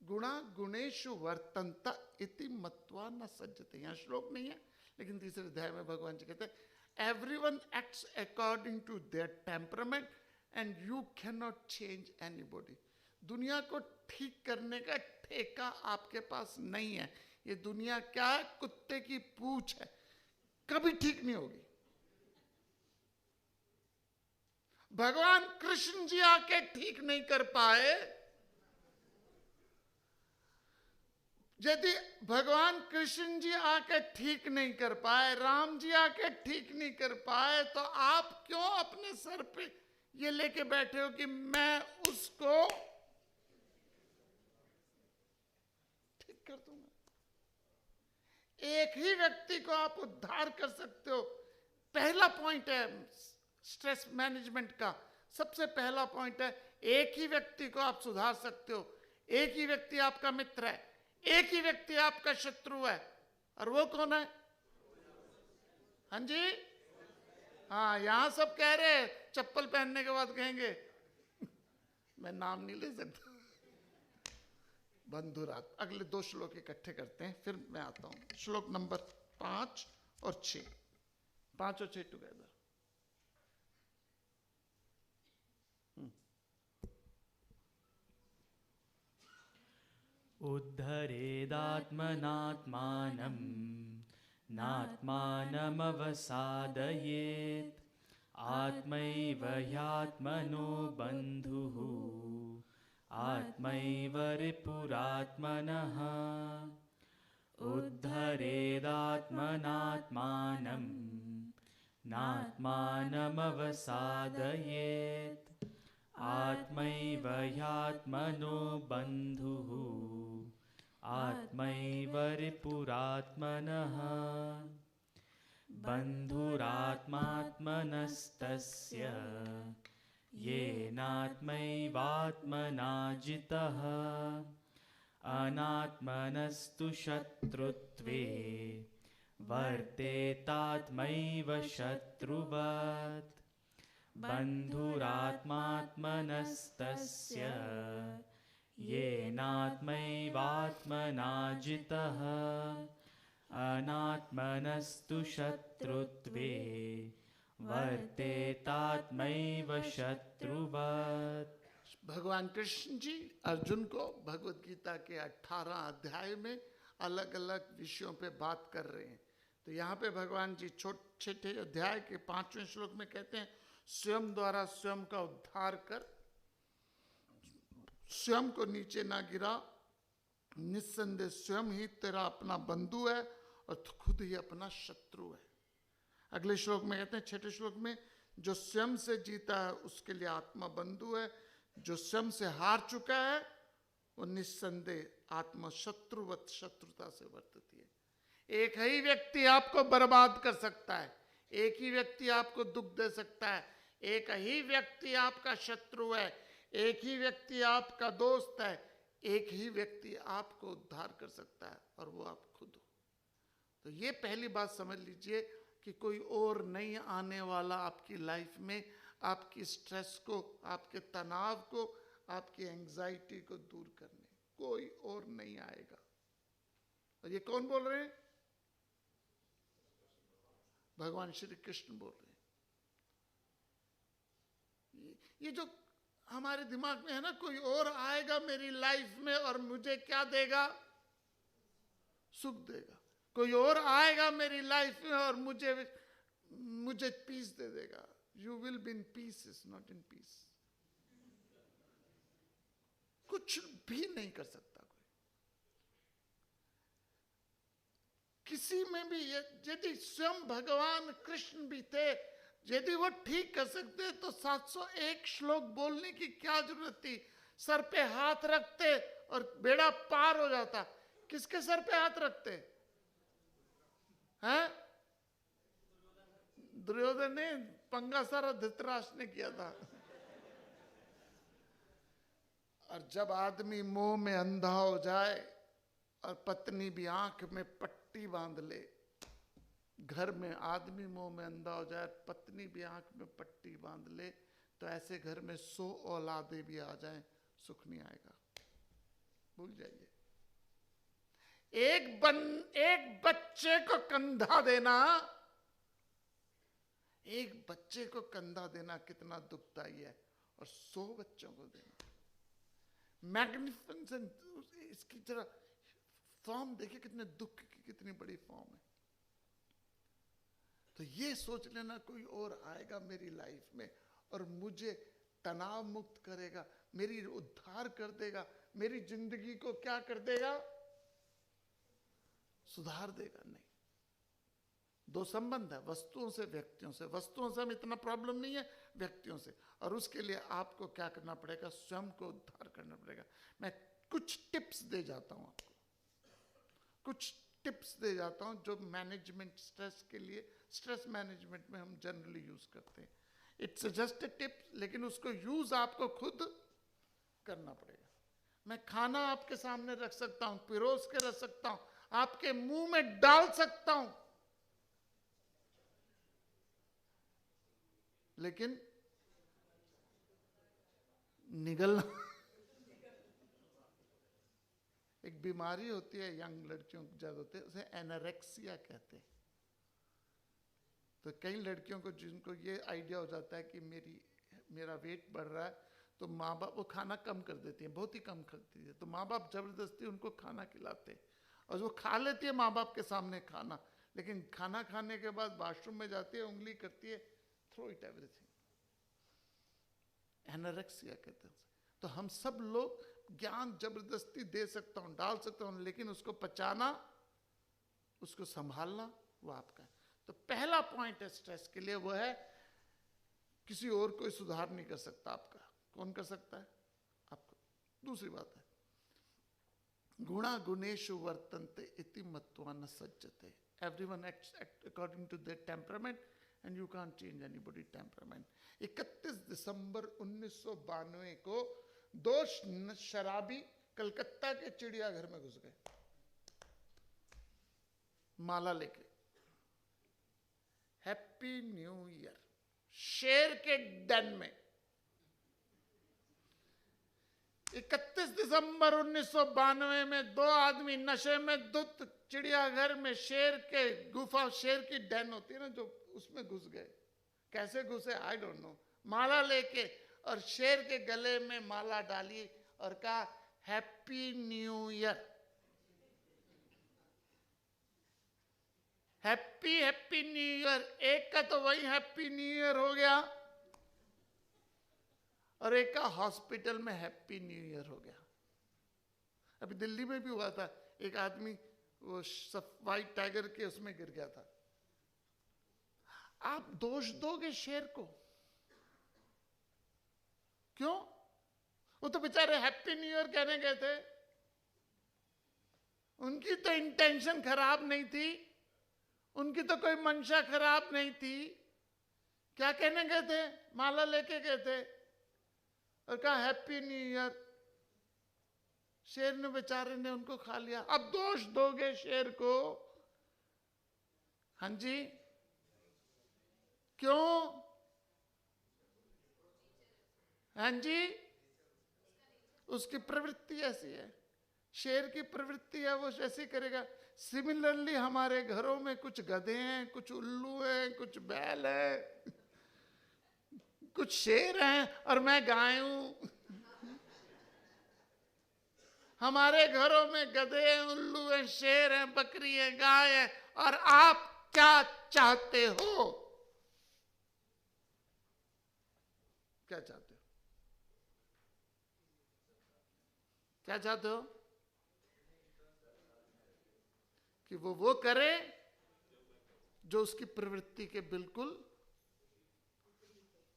गुणा गुणेषु वर्तन्त इति मत्वा न सज्जते। यहां श्लोक नहीं है लेकिन तीसरे अध्याय में भगवान जी कहते हैं everyone acts according to their temperament and you can not change anybody. दुनिया को ठीक करने का ठेका आपके पास नहीं है। ये दुनिया क्या है, कुत्ते की पूंछ है, कभी ठीक नहीं होगी। भगवान कृष्ण जी आके ठीक नहीं कर पाए। यदि भगवान कृष्ण जी आके ठीक नहीं कर पाए, राम जी आके ठीक नहीं कर पाए, तो आप क्यों अपने सर पे ये लेके बैठे हो कि मैं उसको ठीक कर दूंगा। एक ही व्यक्ति को आप उद्धार कर सकते हो। पहला पॉइंट है स्ट्रेस मैनेजमेंट का, सबसे पहला पॉइंट है एक ही व्यक्ति को आप सुधार सकते हो। एक ही व्यक्ति आपका मित्र है, एक ही व्यक्ति आपका शत्रु है, और वो कौन है? हाँ जी, हाँ, यहां सब कह रहे हैं, चप्पल पहनने के बाद कहेंगे मैं नाम नहीं ले सकता। बंधुरात। अगले 2 श्लोक इकट्ठे करते हैं, फिर मैं आता हूं। श्लोक नंबर 5 और 6, 5 और 6 टुगेदर। उद्धरेदात्मनात्मानं नात्मानमवसादयेत् आत्मैव ह्यात्मनो बन्धुः आत्मैव रिपुरात्मनः। उद्धरेदात्मनात्मानं नात्मानमवसादयेत् आत्मैव ह्यात्मनो बन्धुः आत्मैव रिपुरात्मनः। बन्धुरात्मात्मनस्तस्य येनात्मैवात्मना जितः अनात्मनस्तु शत्रुत्वे वर्तेतात्मैव शत्रुवत्। बन्धुरात्मात्मनस्तस्य येनात्मैवात्मना जितः अनात्मनस्तु शत्रुत्वे वर्तेतात्मैव शत्रुवत्। भगवान कृष्ण जी अर्जुन को भगवत गीता के 18 अध्याय में अलग अलग विषयों पे बात कर रहे हैं। तो यहाँ पे भगवान जी छठे अध्याय के 5वें श्लोक में कहते हैं स्वयं द्वारा स्वयं का उद्धार कर, स्वयं को नीचे ना गिरा, निस्संदेह स्वयं ही तेरा अपना बंधु है और खुद ही अपना शत्रु है। अगले श्लोक में कहते हैं 6ठे श्लोक में जो स्वयं से जीता है उसके लिए आत्मा बंधु है, जो स्वयं से हार चुका है वो निस्संदेह आत्मा शत्रुवत शत्रुता से वर्तती है। एक ही व्यक्ति आपको बर्बाद कर सकता है, एक ही व्यक्ति आपको दुख दे सकता है, एक ही व्यक्ति आपका शत्रु है, एक ही व्यक्ति आपका दोस्त है, एक ही व्यक्ति आपको उद्धार कर सकता है और वो आप खुद हो। तो ये पहली बात समझ लीजिए कि कोई और नहीं आने वाला आपकी लाइफ में आपकी स्ट्रेस को, आपके तनाव को, आपकी एंजाइटी को दूर करने, कोई और नहीं आएगा। और ये कौन बोल रहे हैं? भगवान श्री कृष्ण बोल रहे हैं। ये जो हमारे दिमाग में है ना, कोई और आएगा मेरी लाइफ में और मुझे क्या देगा? सुख देगा। कोई और आएगा मेरी लाइफ में और मुझे पीस दे देगा। You will be in pieces, not in peace. कुछ भी नहीं कर सकता कोई। किसी में भी यदि स्वयं भगवान कृष्ण भी थे, यदि वो ठीक कर सकते तो 701 श्लोक बोलने की क्या जरूरत थी? सर पे हाथ रखते और बेड़ा पार हो जाता। किसके सर पे हाथ रखते हैं? दुर्योधन ने पंगा सारा धृतराष्ट्र ने किया था। और जब आदमी मोह में अंधा हो जाए और पत्नी भी आंख में पट्टी बांध ले, घर में आदमी मोह में अंधा हो जाए, पत्नी भी आंख में पट्टी बांध ले, तो ऐसे घर में 100 औलादे भी आ जाएं, सुख नहीं आएगा। भूल जाइए। एक बच्चे को कंधा देना, एक बच्चे को कंधा देना कितना दुखदाई है, और 100 बच्चों को देना मैग्निफिसेंट। इसकी जरा फॉर्म देखिए, कितने दुख की कितनी बड़ी फॉर्म है। तो ये सोच लेना कोई और आएगा मेरी लाइफ में और मुझे तनाव मुक्त करेगा, मेरी उद्धार कर देगा, मेरी जिंदगी को क्या कर देगा? सुधार देगा। नहीं। दो संबंध है, वस्तुओं से व्यक्तियों से। वस्तुओं से हम इतना प्रॉब्लम नहीं है, व्यक्तियों से। और उसके लिए आपको क्या करना पड़ेगा? स्वयं को उद्धार करना पड़ेगा। मैं कुछ टिप्स दे जाता हूं आपको, कुछ टिप्स दे जाता हूं जो मैनेजमेंट, स्ट्रेस के लिए, स्ट्रेस मैनेजमेंट में हम जनरली यूज करते हैं। इट्स जस्ट ए टिप, लेकिन उसको यूज आपको खुद करना पड़ेगा। मैं खाना आपके सामने रख सकता हूं, पिरोस के रख सकता हूं, आपके मुंह में डाल सकता हूं, लेकिन निगलना एक बीमारी होती है, यंग लड़कियों को ज्यादा होती है, उसे एनोरेक्सिया कहते हैं। तो कई लड़कियों को जिनको ये आइडिया हो जाता है कि मेरा वेट बढ़ रहा है, तो माँ बाप वो खाना कम कर देती हैं, बहुत ही कम करती है। तो माँ बाप जबरदस्ती उनको खाना खिलाते हैं और वो खा लेती है माँ बाप के सामने खाना, लेकिन खाना खाने के बाद वॉशरूम में जाती है, उंगली करती है, थ्रो इट एवरीथिंग। एनोरेक्सिया कहते हैं। तो हम सब लोग ज्ञान जबरदस्ती दे सकता हूं, डाल सकता हूं, लेकिन उसको पचाना, उसको संभालना वो आपका है। तो पहला पॉइंट है स्ट्रेस के लिए, वो है किसी और कोई सुधार नहीं कर सकता आपका। कौन कर सकता है? आपको। दूसरी बात है, गुणा गुणेषु वर्तन्ते इति मत्वा न सज्जते। Everyone acts according to their temperament and you can't change anybody temperament. 31 दिसंबर 1992 को 2 शराबी कलकत्ता के चिड़ियाघर में घुस गए माला लेके। हैप्पी न्यू ईयर, शेर के डन में। 31 दिसंबर 1992 में 2 आदमी नशे में धुत चिड़ियाघर में शेर के गुफा, शेर की डैन होती है ना, जो उसमें घुस गए। कैसे घुसे? I don't know. माला लेके और शेर के गले में माला डाली और कहा happy new year, happy new year. एक का तो वही हैप्पी न्यू ईयर हो गया और एक का हॉस्पिटल में हैप्पी न्यू ईयर हो गया। अभी दिल्ली में भी हुआ था, एक आदमी वो व्हाइट टाइगर के उसमें गिर गया था। आप दोष दोगे शेर को? क्यों? वो तो बेचारे हैप्पी न्यू ईयर कहने गए थे, उनकी तो इंटेंशन खराब नहीं थी, उनकी तो कोई मंशा खराब नहीं थी। क्या कहने गए थे? माला लेके गए थे और कहा हैप्पी न्यू ईयर। शेर ने बेचारे ने उनको खा लिया। अब दोष दोगे शेर को? हाँ जी, क्यों? हाँ जी, उसकी प्रवृत्ति ऐसी है, शेर की प्रवृत्ति है, वो ऐसे करेगा। सिमिलरली हमारे घरों में कुछ गधे हैं, कुछ उल्लू हैं, कुछ बैल है, कुछ शेर हैं और मैं गाय हूं। हमारे घरों में गधे हैं, उल्लू हैं, शेर हैं, बकरी है, गाय है, और आप क्या चाहते हो? क्या चाहते हो? क्या चाहते हो? कि वो करे जो उसकी प्रवृत्ति के बिल्कुल।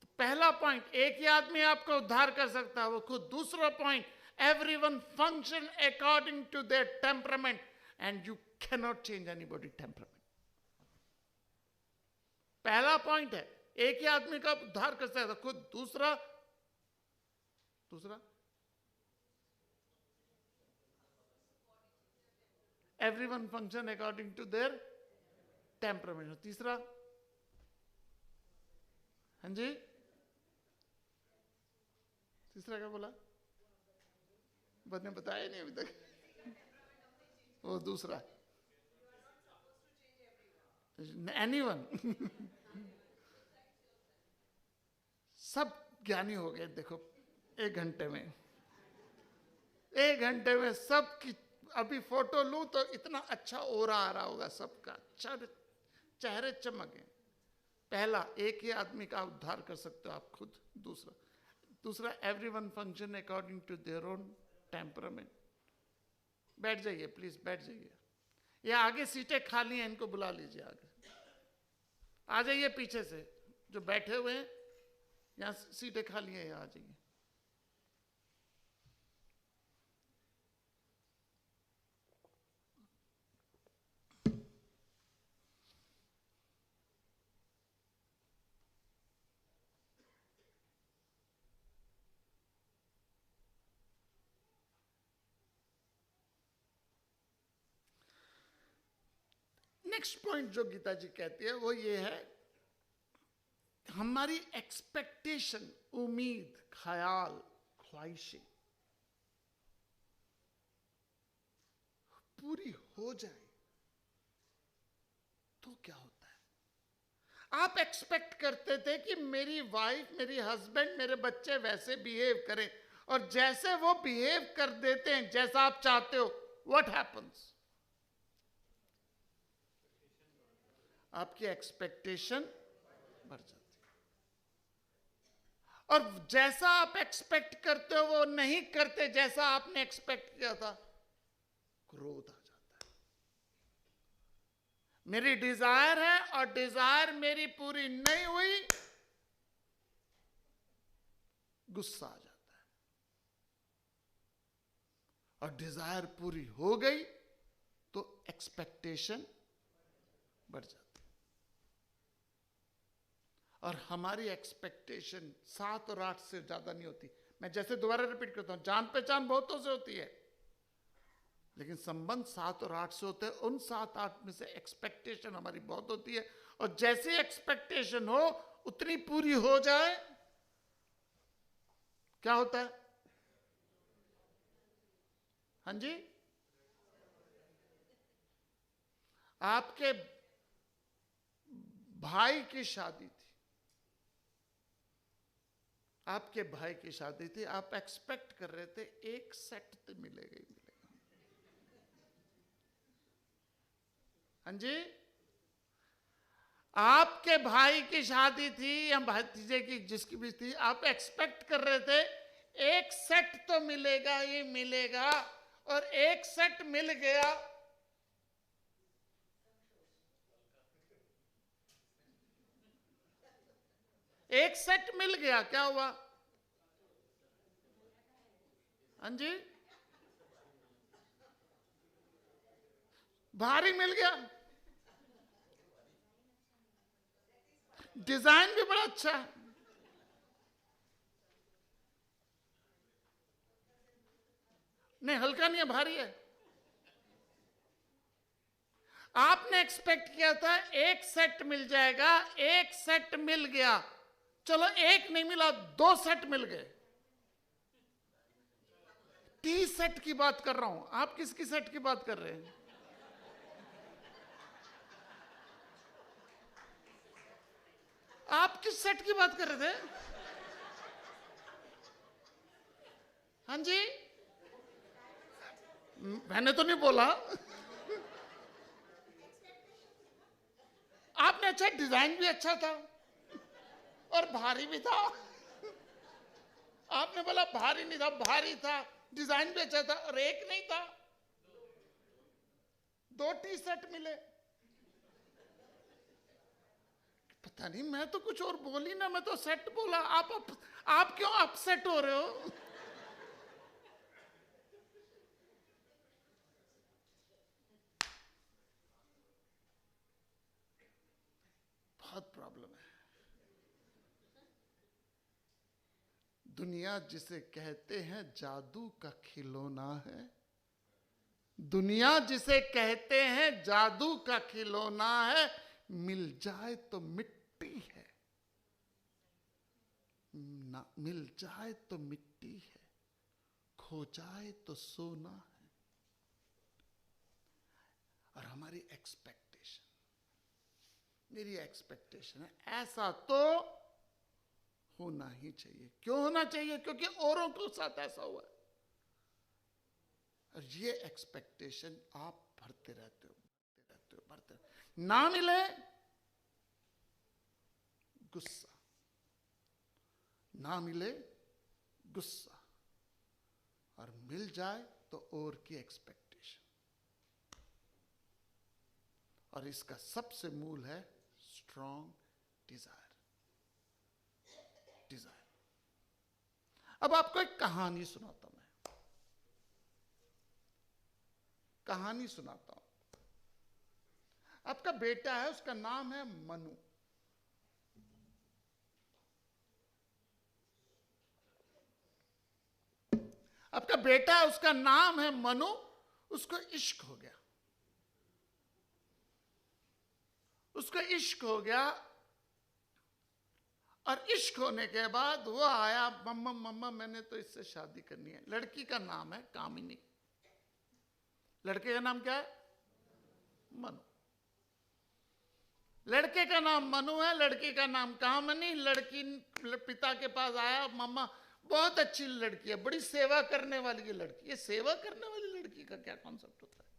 तो पहला पॉइंट, एक ही आदमी आपको उद्धार कर सकता है, वो खुद। दूसरा point, everyone function according to their temperament and you cannot change anybody temperament. पहला पॉइंट है, एक ही आदमी का उद्धार कर सकता है खुद। दूसरा everyone function according to their temperament. तीसरा, हाँ जी, तीसरा क्या बोला? मैंने बताया नहीं अभी तक। वो दूसरा, एनीवन। सब ज्ञानी हो गए देखो 1 घंटे में। 1 घंटे में सबकी, अभी फोटो लूं तो इतना अच्छा ओरा आ रहा होगा सबका, चेहरे चमक गए। पहला, एक ही आदमी का उद्धार कर सकते हो आप खुद। दूसरा everyone function according to their own temperament. बैठ जाइए प्लीज, बैठ जाइए। ये आगे सीटें खाली हैं, इनको बुला लीजिए आगे। आ जाइए पीछे से, जो बैठे हुए हैं यहाँ सीटें खाली हैं, यहाँ आ जाइए। नेक्स्ट पॉइंट जो गीता जी कहती है वो ये है, हमारी एक्सपेक्टेशन, उम्मीद, ख्याल, ख्वाहिशें पूरी हो जाए तो क्या होता है? आप एक्सपेक्ट करते थे कि मेरी वाइफ, मेरी हस्बैंड, मेरे बच्चे वैसे बिहेव करें, और जैसे वो बिहेव कर देते हैं जैसा आप चाहते हो, व्हाट हैपन्स? आपकी एक्सपेक्टेशन बढ़ जाती है, और जैसा आप एक्सपेक्ट करते हो वो नहीं करते जैसा आपने एक्सपेक्ट किया था, क्रोध आ जाता है। मेरी डिजायर है और डिजायर मेरी पूरी नहीं हुई, गुस्सा आ जाता है, और डिजायर पूरी हो गई तो एक्सपेक्टेशन बढ़ जाती है। और हमारी एक्सपेक्टेशन 7 और 8 से ज्यादा नहीं होती। मैं जैसे दोबारा रिपीट करता हूं, जान पहचान बहुतों से होती है, लेकिन संबंध 7 और 8 से होते हैं। उन 7-8 में से एक्सपेक्टेशन हमारी बहुत होती है, और जैसे एक्सपेक्टेशन हो उतनी पूरी हो जाए, क्या होता है? हाँ जी, आपके भाई की शादी थी, आपके भाई की शादी थी, आप एक्सपेक्ट कर रहे थे एक सेट तो मिलेगा ही मिलेगा। हाँ जी, आपके भाई की शादी थी या भतीजे की, जिसकी भी थी, आप एक्सपेक्ट कर रहे थे एक सेट तो मिलेगा ही मिलेगा, और एक सेट मिल गया। एक सेट मिल गया, क्या हुआ? हाँ जी, भारी मिल गया। डिजाइन भी बड़ा अच्छा है। नहीं, हल्का नहीं है, भारी है। आपने एक्सपेक्ट किया था एक सेट मिल जाएगा, एक सेट मिल गया, चलो एक नहीं मिला, 2 सेट मिल गए। टी सेट की बात कर रहा हूं, आप किसकी सेट की बात कर रहे हैं? आप किस सेट की बात कर रहे थे? हाँ जी, मैंने तो नहीं बोला। आपने अच्छा, डिजाइन भी अच्छा था और भारी भी था। आपने बोला भारी नहीं था, भारी था, डिजाइन भी अच्छा था, और एक नहीं था, 2 टी सेट मिले। पता नहीं, मैं तो कुछ और बोली ना, मैं तो सेट बोला। आप क्यों अपसेट हो रहे हो? बहुत प्रॉब्लम है। दुनिया जिसे कहते हैं जादू का खिलौना है, दुनिया जिसे कहते हैं जादू का खिलौना है, मिल जाए तो मिट्टी है, ना मिल जाए तो मिट्टी है, खो जाए तो सोना है। और हमारी एक्सपेक्टेशन, मेरी एक्सपेक्टेशन है ऐसा तो होना ही चाहिए। क्यों होना चाहिए? क्योंकि औरों के साथ ऐसा हुआ है। और ये एक्सपेक्टेशन आप भरते रहते हो, भरते रहते हो, भरते रहते हो। ना मिले गुस्सा, ना मिले गुस्सा, और मिल जाए तो और की एक्सपेक्टेशन। और इसका सबसे मूल है स्ट्रॉन्ग डिजायर। डिजायर। अब आपको एक कहानी सुनाता हूं, मैं कहानी सुनाता हूं। आपका बेटा है, उसका नाम है मनु। आपका बेटा है, उसका नाम है मनु, उसको इश्क हो गया, उसको इश्क हो गया। और इश्क होने के बाद वो आया, मम्मा मम्मा मैंने तो इससे शादी करनी है। लड़की का नाम है कामिनी, लड़के का नाम क्या है? मनु। लड़के का नाम मनु है, लड़की का नाम कामिनी। लड़की पिता के पास आया, मम्मा बहुत अच्छी लड़की है, बड़ी सेवा करने वाली है लड़की। ये सेवा करने वाली लड़की का क्या कॉन्सेप्ट होता है?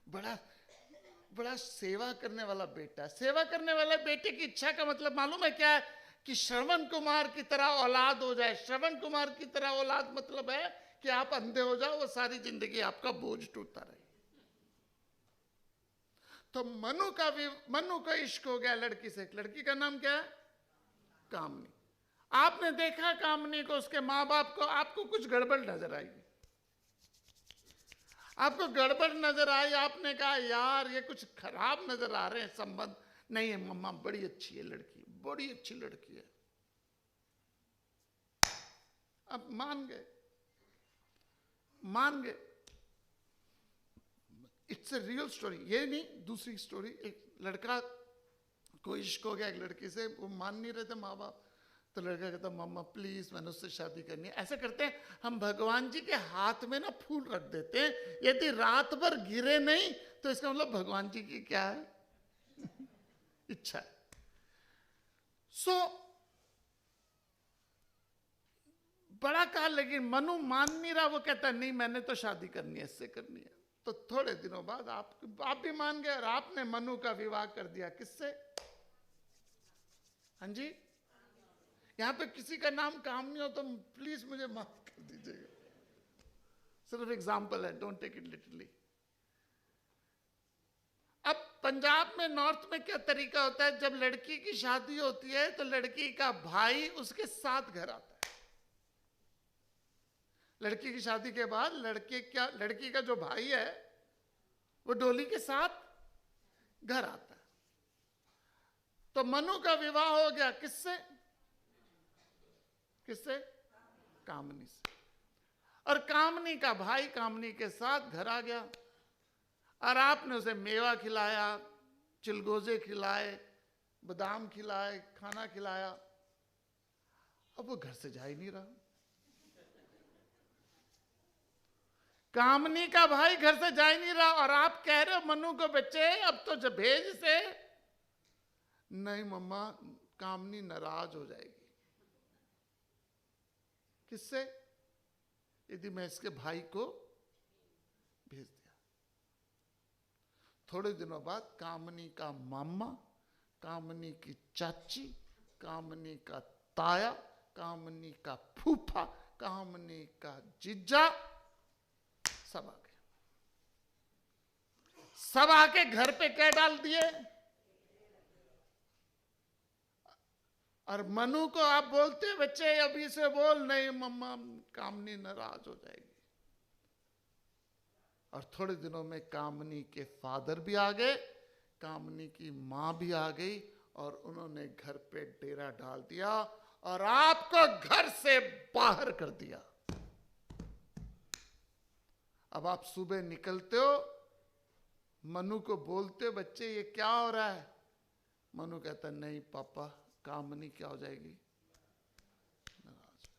बड़ा बड़ा सेवा करने वाला बेटा। सेवा करने वाला बेटे की इच्छा का मतलब मालूम है क्या है? कि श्रवण कुमार की तरह औलाद हो जाए। श्रवण कुमार की तरह औलाद मतलब है कि आप अंधे हो जाओ, वो सारी जिंदगी आपका बोझ टूटता रहे। तो मनु का इश्क हो गया लड़की से। लड़की का नाम क्या है? कामनी। आपने देखा कामनी को, उसके माँ बाप को, आपको कुछ गड़बड़ नजर आई, आपको गड़बड़ नजर आई। आपने कहा यार ये कुछ खराब नजर आ रहे हैं संबंध। नहीं है मम्मा, बड़ी अच्छी है लड़की, बड़ी अच्छी लड़की है। अब मान गए, मान गए। इट्स ए रियल स्टोरी, ये नहीं दूसरी स्टोरी। एक लड़का को इश्क हो गया एक लड़की से, वो मान नहीं रहे थे माँ बाप। तो लड़का कहता मम्मा प्लीज मैंने उससे शादी करनी है। ऐसे करते हैं हम, भगवान जी के हाथ में ना फूल रख देते हैं, यदि रात भर गिरे नहीं तो इसका मतलब भगवान जी की क्या है? इच्छा है। बड़ा कहा, लेकिन मनु मान नहीं रहा। वो कहता नहीं मैंने तो शादी करनी है, इससे करनी है। तो थोड़े दिनों बाद आप भी मान गए और आपने मनु का विवाह कर दिया। किससे? हाँ जी, यहां पे किसी का नाम काम नहीं हो तो प्लीज मुझे माफ कर दीजिएगा, सिर्फ एग्जाम्पल है, डोंट टेक इट लिटरली। अब पंजाब में नॉर्थ में क्या तरीका होता है, जब लड़की की शादी होती है तो लड़की का भाई उसके साथ घर आता है। लड़की की शादी के बाद लड़की का जो भाई है वो डोली के साथ घर आता है। तो मनु का विवाह हो गया किससे? किससे? कामनी से। और कामनी का भाई कामनी के साथ घर आ गया और आपने उसे मेवा खिलाया, चिलगोजे खिलाए, बादाम खिलाए, खाना खिलाया। अब वो घर से जा ही नहीं रहा। कामनी का भाई घर से जा ही नहीं रहा और आप कह रहे हो मनु को बच्चे अब तो जब भेज से। नहीं मम्मा, कामनी नाराज हो जाएगी। किससे? यदि मैं इसके भाई को भेज दिया। थोड़े दिनों बाद कामनी का मामा, कामनी की चाची, कामनी का ताया, कामनी का फूफा, कामनी का जीजा सब आ गए। सब आके घर पे क्या डाल दिए? और मनु को आप बोलते बच्चे अभी से बोल, नहीं मम्मा कामनी नाराज हो जाएगी। और थोड़े दिनों में कामनी के फादर भी आ गए, कामनी की मां भी आ गई और उन्होंने घर पे डेरा डाल दिया और आपको घर से बाहर कर दिया। अब आप सुबह निकलते हो, मनु को बोलते हो बच्चे ये क्या हो रहा है? मनु कहता नहीं पापा, कामनी क्या हो जाएगी? नाराज हो जाएगी।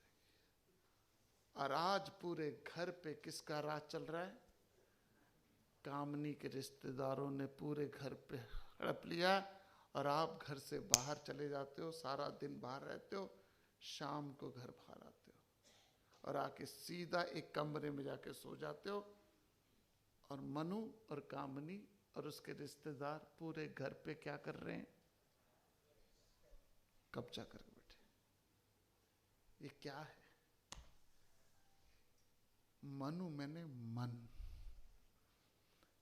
और आज पूरे घर पे किसका राज चल रहा है? कामनी के रिश्तेदारों ने पूरे घर पे हड़प लिया और आप घर से बाहर चले जाते हो, सारा दिन बाहर रहते हो, शाम को घर बाहर आते हो और आके सीधा एक कमरे में जाके सो जाते हो। और मनु और कामनी और उसके रिश्तेदार पूरे घर पे क्या कर रहे हैं? कब्जा करके बैठे। ये क्या है? मनु मैंने मन,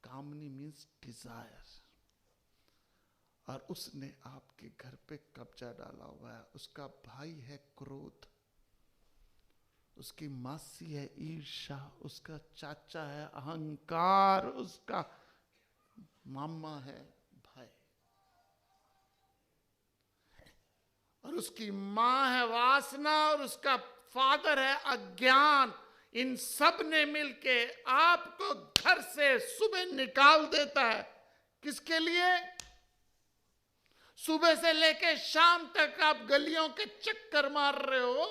कामनी मीन्स डिजायर, और उसने आपके घर पे कब्जा डाला हुआ है। उसका भाई है क्रोध, उसकी मासी है ईर्ष्या, उसका चाचा है अहंकार, उसका मामा है भय, और उसकी मां है वासना और उसका फादर है अज्ञान। इन सब ने मिलके आपको घर से सुबह निकाल देता है। किसके लिए? सुबह से लेके शाम तक आप गलियों के चक्कर मार रहे हो।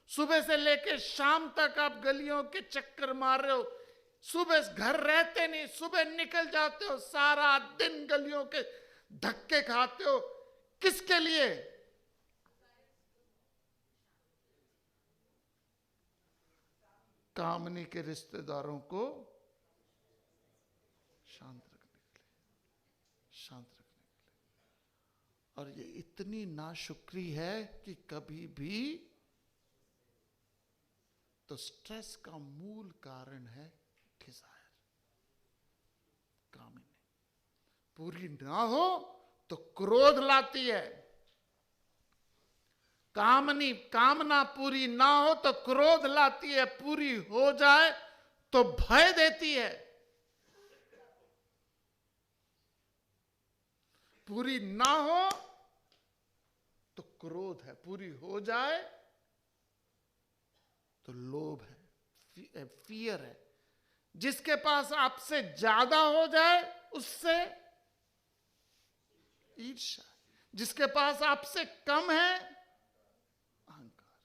सुबह से लेके शाम तक आप गलियों के चक्कर मार रहे हो। सुबह घर रहते नहीं, सुबह निकल जाते हो, सारा दिन गलियों के धक्के खाते हो। किसके लिए? कामनी के रिश्तेदारों को शांत रखने के लिए, शांत रखने के लिए। और ये इतनी नाशुक्री है कि कभी भी तो स्ट्रेस का मूल कारण है डिजायर। कामनी पूरी ना हो तो क्रोध लाती है। कामना पूरी ना हो तो क्रोध लाती है, पूरी हो जाए तो भय देती है। पूरी ना हो तो क्रोध है, पूरी हो जाए तो लोभ है, फियर है। जिसके पास आपसे ज्यादा हो जाए उससे ईर्ष्या, जिसके पास आपसे कम है अहंकार,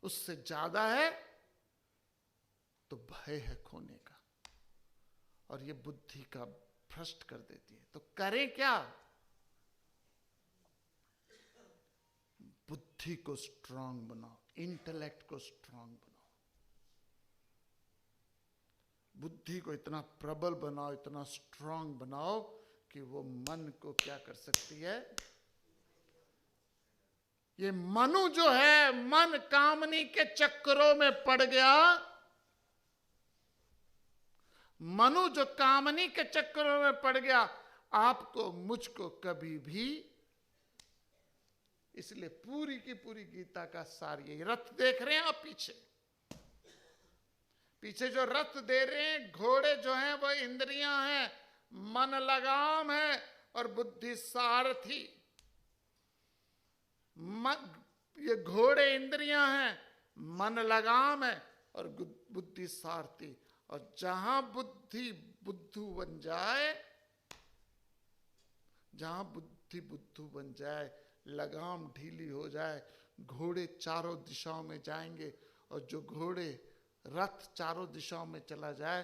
उससे ज्यादा है तो भय है खोने का, और ये बुद्धि का भ्रष्ट कर देती है। तो करें क्या? बुद्धि को स्ट्रांग बनाओ, इंटेलेक्ट को स्ट्रांग बनाओ, बुद्धि को इतना प्रबल बनाओ, इतना स्ट्रांग बनाओ कि वो मन को क्या कर सकती है। ये मनु जो है, मन कामनी के चक्करों में पड़ गया। मनु जो कामनी के चक्करों में पड़ गया, आपको मुझको कभी भी। इसलिए पूरी की पूरी गीता का सार यही। रथ देख रहे हैं आप पीछे, पीछे जो रथ दे रहे हैं, घोड़े जो हैं वो इंद्रियां हैं, मन लगाम है और बुद्धि सारथी। ये घोड़े इंद्रियां हैं, मन लगाम है और बुद्धि सारथी। और जहां बुद्धि बुद्धू बन जाए, जहां बुद्धि बुद्धू बन जाए, लगाम ढीली हो जाए, घोड़े चारों दिशाओं में जाएंगे। और जो घोड़े रथ चारों दिशाओं में चला जाए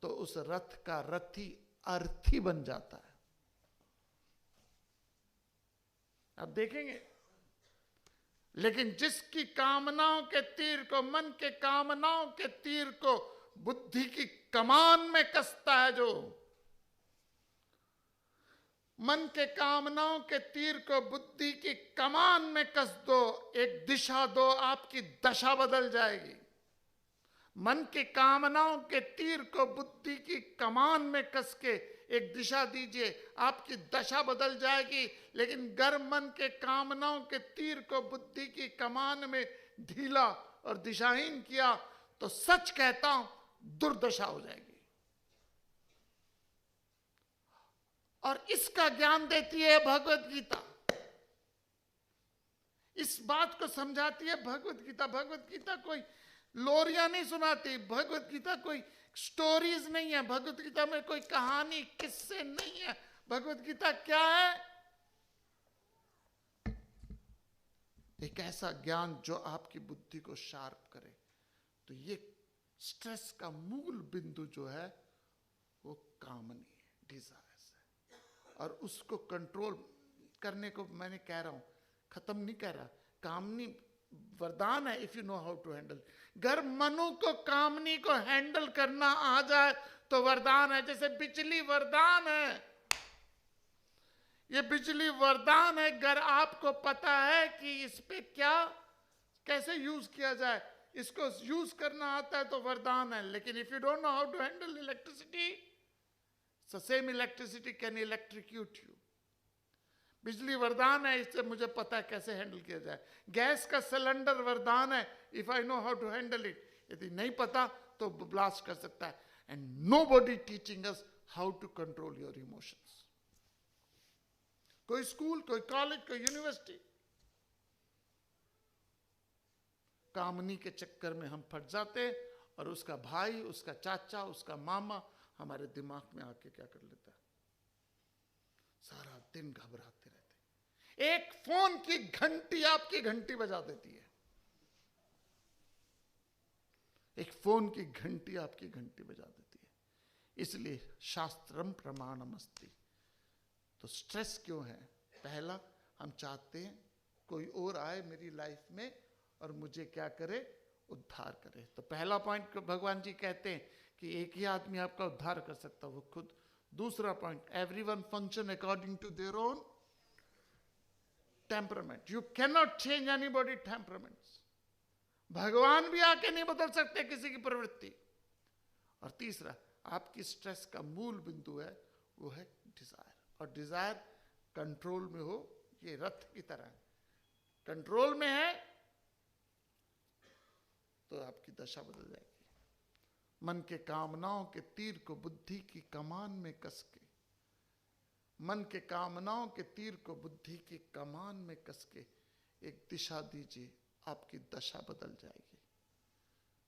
तो उस रथ का रथी अर्थी बन जाता है। आप देखेंगे। लेकिन जिसकी कामनाओं के तीर को, मन के कामनाओं के तीर को बुद्धि की कमान में कसता है, जो मन के कामनाओं के तीर को बुद्धि की कमान में कस दो, एक दिशा दो, आपकी दशा बदल जाएगी। मन के कामनाओं के तीर को बुद्धि की कमान में कस के एक दिशा दीजिए, आपकी दशा बदल जाएगी। लेकिन गर मन के कामनाओं के तीर को बुद्धि की कमान में ढीला और दिशाहीन किया तो सच कहता हूं दुर्दशा हो जाएगी। और इसका ज्ञान देती है भगवत गीता, इस बात को समझाती है भगवत गीता। भगवत गीता कोई लोरियां नहीं सुनाती, भगवत गीता कोई स्टोरीज नहीं है, भगवत गीता में कोई कहानी किस्से नहीं है। भगवत गीता क्या है? एक ऐसा ज्ञान जो आपकी बुद्धि को शार्प करे। तो ये स्ट्रेस का मूल बिंदु जो है वो कामनी है, डिजायर्स है। और उसको कंट्रोल करने को मैंने कह रहा हूं, खत्म नहीं कह रहा। कामनी वरदान है if you know how to handle. अगर मनु को कामनी को हैंडल करना आ जाए तो वरदान है। जैसे बिजली वरदान है, ये बिजली वरदान है। अगर आपको पता है कि इस पे क्या कैसे यूज किया जाए, इसको यूज करना आता है तो वरदान है। लेकिन if you don't know how to handle electricity, the same electricity can electrocute you. बिजली वरदान है, इससे मुझे पता है कैसे हैंडल किया जाए। गैस का सिलेंडर वरदान है, if I know how to handle it. यदि नहीं पता तो ब्लास्ट कर सकता है। And nobody teaching us how to control your emotions. कोई स्कूल, कोई कॉलेज, कोई यूनिवर्सिटी। कामनी के चक्कर में हम फट जाते हैं और उसका भाई, उसका चाचा, उसका मामा हमारे दिमाग में आके क्या कर लेता है, सारा दिन घबराते रहते। एक फोन की घंटी आपकी घंटी बजा देती है। एक फोन की घंटी आपकी घंटी बजा देती है। इसलिए शास्त्रम प्रमाणमस्ति। तो स्ट्रेस क्यों है? पहला, हम चाहते हैं कोई और आए मेरी लाइफ में और मुझे क्या करे, उद्धार करे। तो पहला पॉइंट भगवान जी कहते हैं कि एक ही आदमी आपका उद्धार कर सकता है, वो खुद। दूसरा point, everyone function according to their own temperament. You can not change anybody temperaments. भगवान भी आके नहीं बदल सकते किसी की प्रवृत्ति। और तीसरा, आपकी स्ट्रेस का मूल बिंदु है वो है डिजायर। और डिजायर कंट्रोल में हो, ये रथ की तरह है। कंट्रोल में है तो आपकी दशा बदल जाएगी। मन के कामनाओं के तीर को बुद्धि की कमान में कस के, मन के कामनाओं के तीर को बुद्धि की कमान में कस के एक दिशा दीजिए, आपकी दशा बदल जाएगी।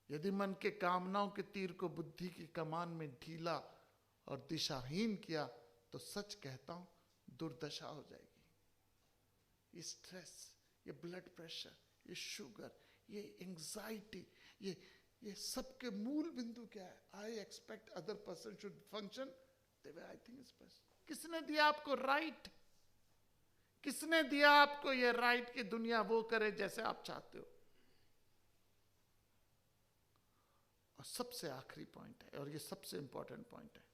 यदि मन के कामनाओं के तीर को बुद्धि की कमान में ढीला और दिशाहीन किया तो सच कहता हूं दुर्दशा हो जाएगी। ये स्ट्रेस, ये ब्लड प्रेशर, ये शुगर, ये एंजाइटी, ये सबके मूल बिंदु क्या है? I expect other person should function the way I think is best. किसने दिया आपको राइट? किसने दिया आपको ये राइट कि दुनिया वो करे जैसे आप चाहते हो? और सबसे आखिरी पॉइंट है, और ये सबसे इंपॉर्टेंट पॉइंट है,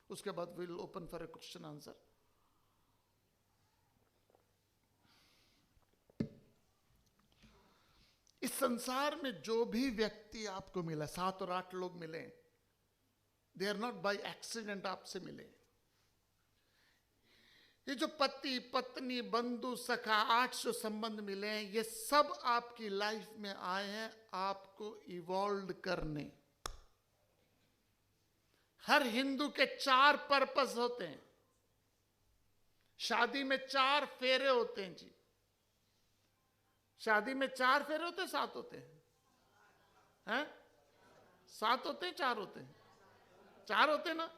उसके बाद we will open for a question answer. इस संसार में जो भी व्यक्ति आपको मिला, 7 और 8 लोग मिले, they are not by accident आपसे मिले। ये जो पति पत्नी बंधु सखा 800 संबंध मिले हैं, ये सब आपकी लाइफ में आए हैं आपको इवॉल्व करने। हर हिंदू के 4 पर्पस होते हैं। शादी में 4 फेरे होते हैं जी। शादी में 4 फेरे होते हैं, 7 होते हैं? 7 होते हैं, 4 होते हैं? 4 होते हैं ना?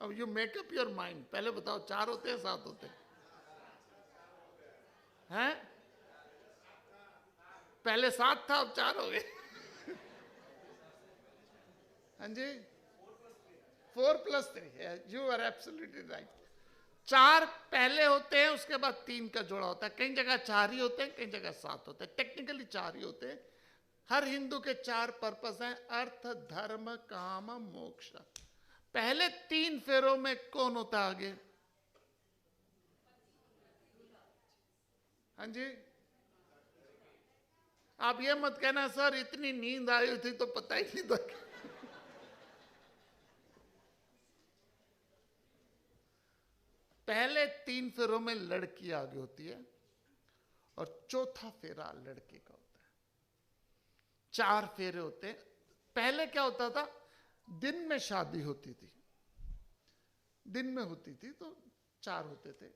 अब यू मेकअप योर माइंड, पहले बताओ 4 होते हैं 7 होते हैं? पहले 7 था, अब 4 हो गए। हाँ जी, 4+3, यू आर एब्सोल्युटली राइट। 4 पहले होते हैं, उसके बाद 3 का जोड़ा होता है। कई जगह 4 ही होते हैं, कई जगह 7 होते हैं। टेक्निकली 4 ही होते हैं। हर हिंदू के 4 पर्पस हैं, अर्थ धर्म काम मोक्ष। पहले 3 फेरों में कौन होता है आगे? हाँ जी, आप ये मत कहना सर इतनी नींद आई थी तो पता ही नहीं था। पहले 3 फेरों में लड़की आगे होती है और चौथा फेरा लड़के का होता है। 4 फेरे होते हैं। पहले क्या होता था? दिन में शादी होती थी, दिन में होती थी तो 4 होते थे।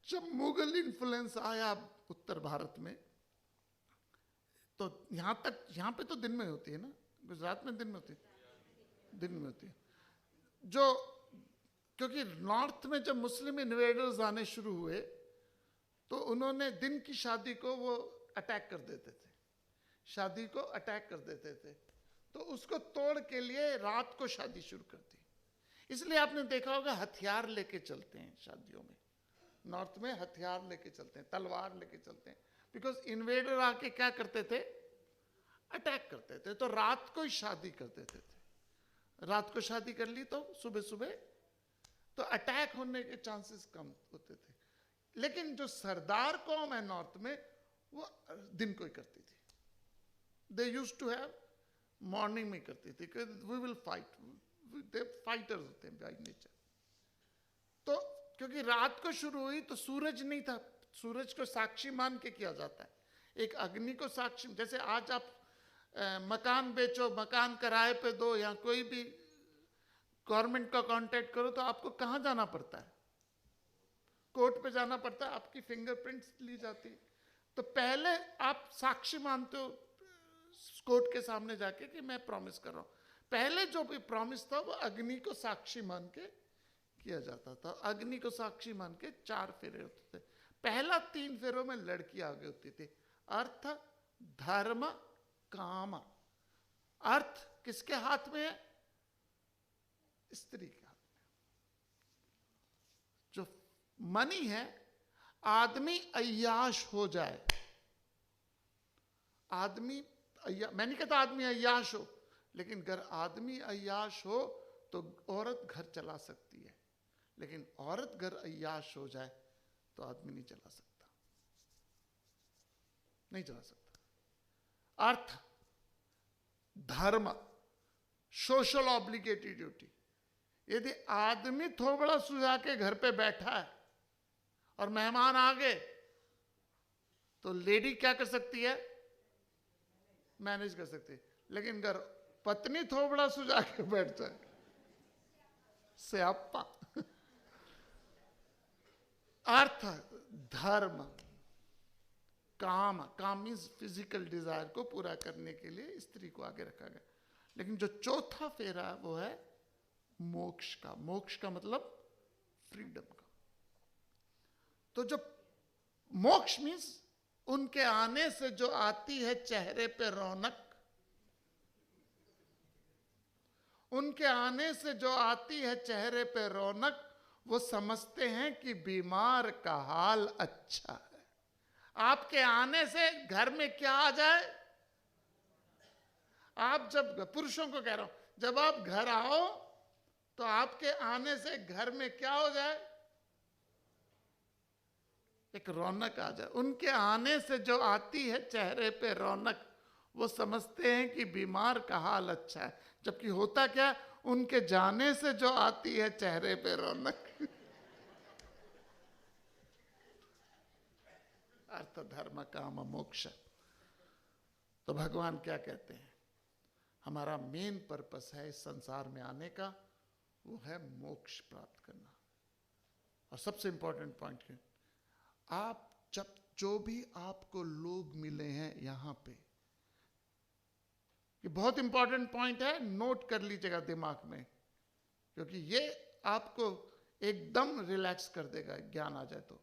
जब मुगल इन्फ्लुएंस आया उत्तर भारत में तो यहां पे तो दिन में होती है ना, गुजरात में दिन में होती है, दिन में होती है। जो क्योंकि नॉर्थ में जब मुस्लिम इन्वेडर्स आने शुरू हुए तो उन्होंने दिन की शादी को वो अटैक कर देते थे, शादी को अटैक कर देते थे, तो उसको तोड़ के लिए रात को शादी शुरू कर दी। इसलिए आपने देखा होगा हथियार लेके चलते हैं शादियों में, नॉर्थ में हथियार लेके चलते हैं, तलवार लेके चलते हैं, बिकॉज इन्वेडर आके क्या करते थे? अटैक करते थे। तो रात को ही शादी कर देते थे। रात को शादी कर ली तो सुबह सुबह तो अटैक होने के चांसेस कम होते थे। लेकिन जो सरदार कौम है नॉर्थ में, वो दिन को ही करती थी। They used to have morning में करती थी, we will fight, they fighters होते हैं बाय नेचर। तो क्योंकि रात को शुरू हुई तो सूरज नहीं था, सूरज को साक्षी मान के किया जाता है, एक अग्नि को साक्षी। जैसे आज आप मकान बेचो, मकान किराए पे दो, या कोई भी गवर्नमेंट का कांटेक्ट करो तो आपको कहाँ जाना पड़ता है? कोर्ट पे जाना पड़ता है, आपकी फिंगरप्रिंट्स ली जाती। तो पहले आप साक्षी मानते हो कोर्ट के सामने जाके कि मैं प्रॉमिस कर रहा हूं। पहले जो भी प्रॉमिस था वो अग्नि को साक्षी मान के किया जाता था। अग्नि को साक्षी मान के 4 फेरे होते थे। पहला 3 फेरों में लड़की आगे होती थी। अर्थ धर्म काम। अर्थ किसके हाथ में है? स्त्री के हाथ में। जो मनी है, आदमी अय्याश हो जाए, आदमी मैं नहीं कहता आदमी अय्याश हो, लेकिन अगर आदमी अय्याश हो तो औरत घर चला सकती है, लेकिन औरत घर अय्याश हो जाए तो आदमी नहीं चला सकता, नहीं चला सकता। अर्थ धर्म, सोशल ऑब्लिगेटरी ड्यूटी। यदि आदमी थोबड़ा सुझा के घर पे बैठा है और मेहमान आ गए तो लेडी क्या कर सकती है? मैनेज कर सकती है। लेकिन अगर पत्नी थोबड़ा सुझा के बैठ जाए, स्यापा। अर्थ धर्म काम। काम मीन्स फिजिकल डिजायर को पूरा करने के लिए स्त्री को आगे रखा गया। लेकिन जो चौथा फेरा है वो है मोक्ष का। मोक्ष का मतलब फ्रीडम का। तो जो मोक्ष मीन्स उनके आने से जो आती है चेहरे पे रौनक, उनके आने से जो आती है चेहरे पे रौनक, वो समझते हैं कि बीमार का हाल अच्छा है। आपके आने से घर में क्या आ जाए? आप जब, पुरुषों को कह रहा हूं, जब आप घर आओ तो आपके आने से घर में क्या हो जाए? एक रौनक आ जाए। उनके आने से जो आती है चेहरे पे रौनक, वो समझते हैं कि बीमार का हाल अच्छा है। जबकि होता क्या, उनके जाने से जो आती है चेहरे पे रौनक। अर्थ धर्म काम मोक्ष। तो भगवान क्या कहते हैं, हमारा मेन पर्पस है इस संसार में आने का, वो है मोक्ष प्राप्त करना। और सबसे इंपॉर्टेंट पॉइंट है, आप जब जो भी आपको लोग मिले हैं यहां पे, ये बहुत इंपॉर्टेंट पॉइंट है, नोट कर लीजिएगा दिमाग में, क्योंकि ये आपको एकदम रिलैक्स कर देगा ज्ञान आ जाए तो।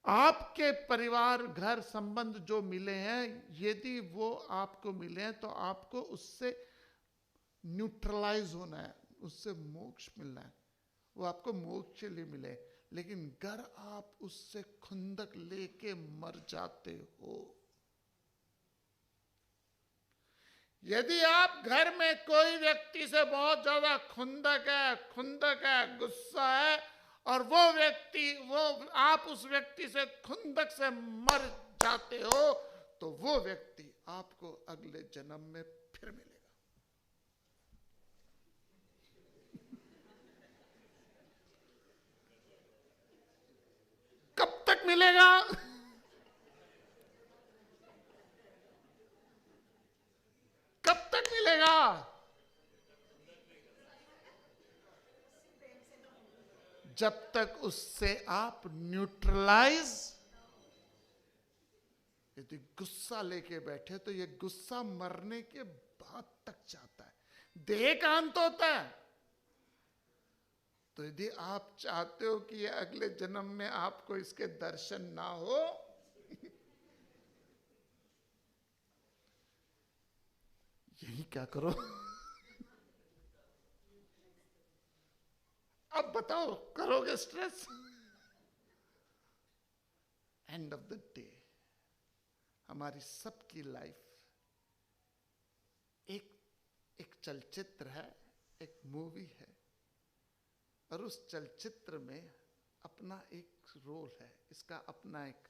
आपके परिवार घर संबंध जो मिले हैं, यदि वो आपको मिले हैं तो आपको उससे न्यूट्रलाइज होना है, उससे मोक्ष मिलना है, वो आपको मोक्ष के लिए मिले। लेकिन अगर आप उससे खुंदक लेके मर जाते हो, यदि आप घर में कोई व्यक्ति से बहुत ज्यादा खुंदक है, गुस्सा है, और आप उस व्यक्ति से खुंदक से मर जाते हो, तो वो व्यक्ति आपको अगले जन्म में फिर मिलेगा। कब तक मिलेगा? कब तक मिलेगा? जब तक उससे आप न्यूट्रलाइज, यदि गुस्सा लेके बैठे तो ये गुस्सा मरने के बाद तक जाता है, देह का अंत होता है। तो यदि आप चाहते हो कि ये अगले जन्म में आपको इसके दर्शन ना हो, यही क्या करो। अब बताओ, करोगे stress? End of the day हमारी सबकी लाइफ एक चलचित्र है, एक मूवी है, और उस चलचित्र में अपना एक रोल है, इसका अपना एक,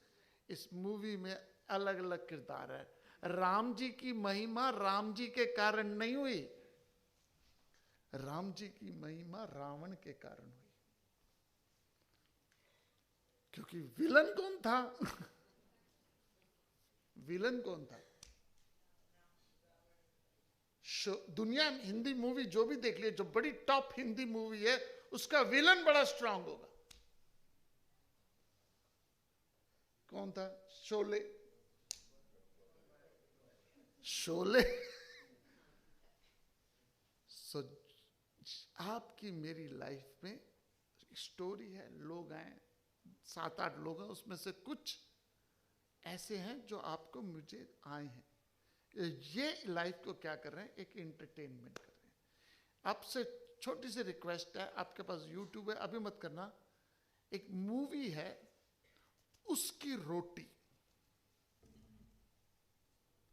इस मूवी में अलग अलग किरदार है। राम जी की महिमा राम जी के कारण नहीं हुई, राम जी की महिमा रावण के कारण हुई। क्योंकि विलन कौन था? विलन कौन था? दुनिया में हिंदी मूवी जो भी देख लिए, जो बड़ी टॉप हिंदी मूवी है, उसका विलन बड़ा स्ट्रांग होगा। कौन था? शोले। शोले। सो आपकी मेरी लाइफ में स्टोरी है, लोग हैं, 7-8 लोग हैं, उसमें से कुछ ऐसे हैं जो आपको मुझे आए हैं, ये लाइफ को क्या कर रहे हैं, एक एंटरटेनमेंट कर रहे हैं। आपसे छोटी सी रिक्वेस्ट है, आपके पास यूट्यूब है, अभी मत करना, एक मूवी है उसकी रोटी,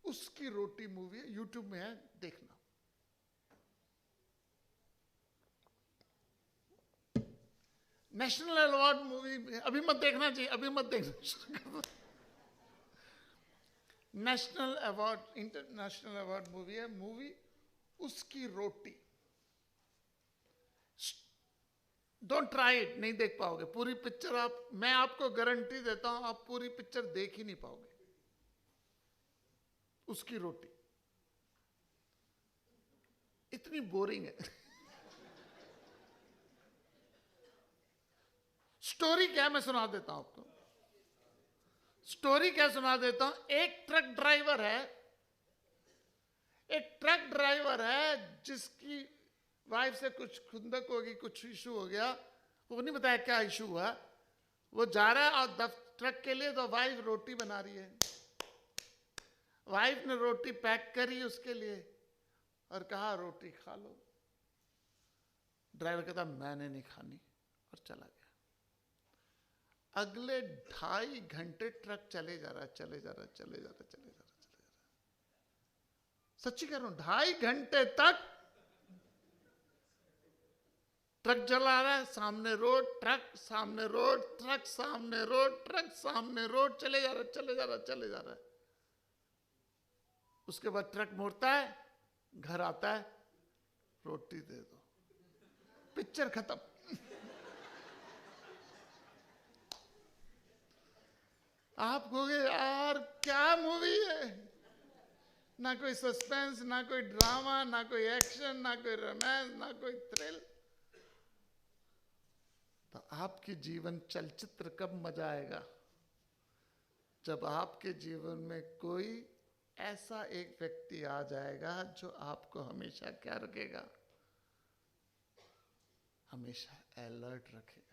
उसकी रोटी मूवी है, यूट्यूब में है, देखना। नेशनल अवार्ड मूवी, अभी मत देखना चाहिए, अभी मत देखना। National award, international award movie है, मूवी उसकी रोटी। डोंट ट्राई इट, नहीं देख पाओगे पूरी पिक्चर। मैं आपको गारंटी देता हूं, आप पूरी पिक्चर देख ही नहीं पाओगे। उसकी रोटी इतनी बोरिंग है। स्टोरी क्या है मैं सुना देता हूं आपको। स्टोरी क्या सुना देता हूं। एक ट्रक ड्राइवर है, एक ट्रक ड्राइवर है जिसकी वाइफ से कुछ खुंदक होगी, कुछ इशू हो गया, वो नहीं बताया क्या इशू हुआ। वो जा रहा है और ट्रक के लिए, तो वाइफ रोटी बना रही है। वाइफ ने रोटी पैक करी उसके लिए और कहा रोटी खा लो। ड्राइवर कहता मैंने नहीं खानी, और चला गया। अगले 2.5 घंटे ट्रक चले जा रहा है, चले जा रहा है, चले जा रहा है, चले जा रहा है, चले जा रहा है। सच्ची कह रहा हूं, 2.5 घंटे तक ट्रक चला रहा है, सामने रोड, ट्रक सामने रोड, ट्रक सामने रोड, ट्रक सामने रोड, चले जा रहा है, चले जा रहा है, चले जा रहा है। उसके बाद ट्रक मुड़ता है, घर आता है, रोटी दे दो, पिक्चर खत्म। आप कहोगे यार क्या मूवी है, ना कोई सस्पेंस, ना कोई ड्रामा, ना कोई एक्शन, ना कोई रोमांस, ना कोई थ्रिल। तो आपके जीवन चलचित्र कब मजा आएगा? जब आपके जीवन में कोई ऐसा एक व्यक्ति आ जाएगा जो आपको हमेशा क्या रखेगा? हमेशा अलर्ट रखेगा।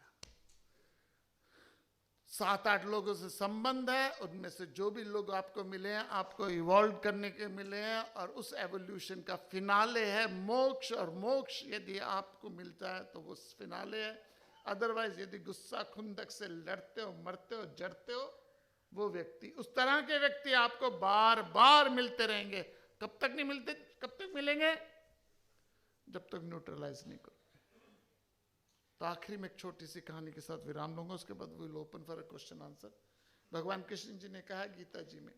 7-8 लोगों से संबंध है, उनमें से जो भी लोग आपको मिले हैं, आपको इवॉल्व करने के मिले हैं, और उस एवोल्यूशन का फिनाले है मोक्ष। और मोक्ष यदि आपको मिलता है तो वो फिनाले है। अदरवाइज यदि गुस्सा खुंदक से लड़ते हो, मरते हो, जड़ते हो, वो व्यक्ति, उस तरह के व्यक्ति आपको बार बार मिलते रहेंगे। कब तक नहीं मिलते? कब तक मिलेंगे? जब तक न्यूट्रलाइज नहीं करो। तो आखिरी में एक छोटी सी कहानी के साथ विराम लूंगा, उसके बाद will open for a question answer. भगवान कृष्ण जी ने कहा गीता जी में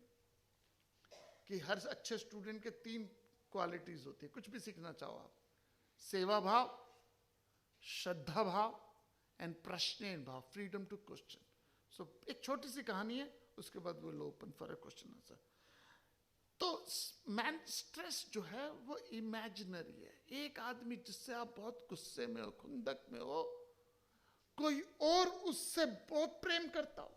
कि हर अच्छे स्टूडेंट के 3 क्वालिटीज होती है, कुछ भी सीखना चाहो आप। सेवा भाव, श्रद्धा भाव एंड प्रश्न भाव, फ्रीडम टू क्वेश्चन। सो एक छोटी सी कहानी है, उसके बाद will open for a question answer. तो मैन स्ट्रेस जो है वो इमेजिनरी है। एक आदमी जिससे आप बहुत गुस्से में हो, खुंदक में हो, कोई और उससे बहुत प्रेम करता हो,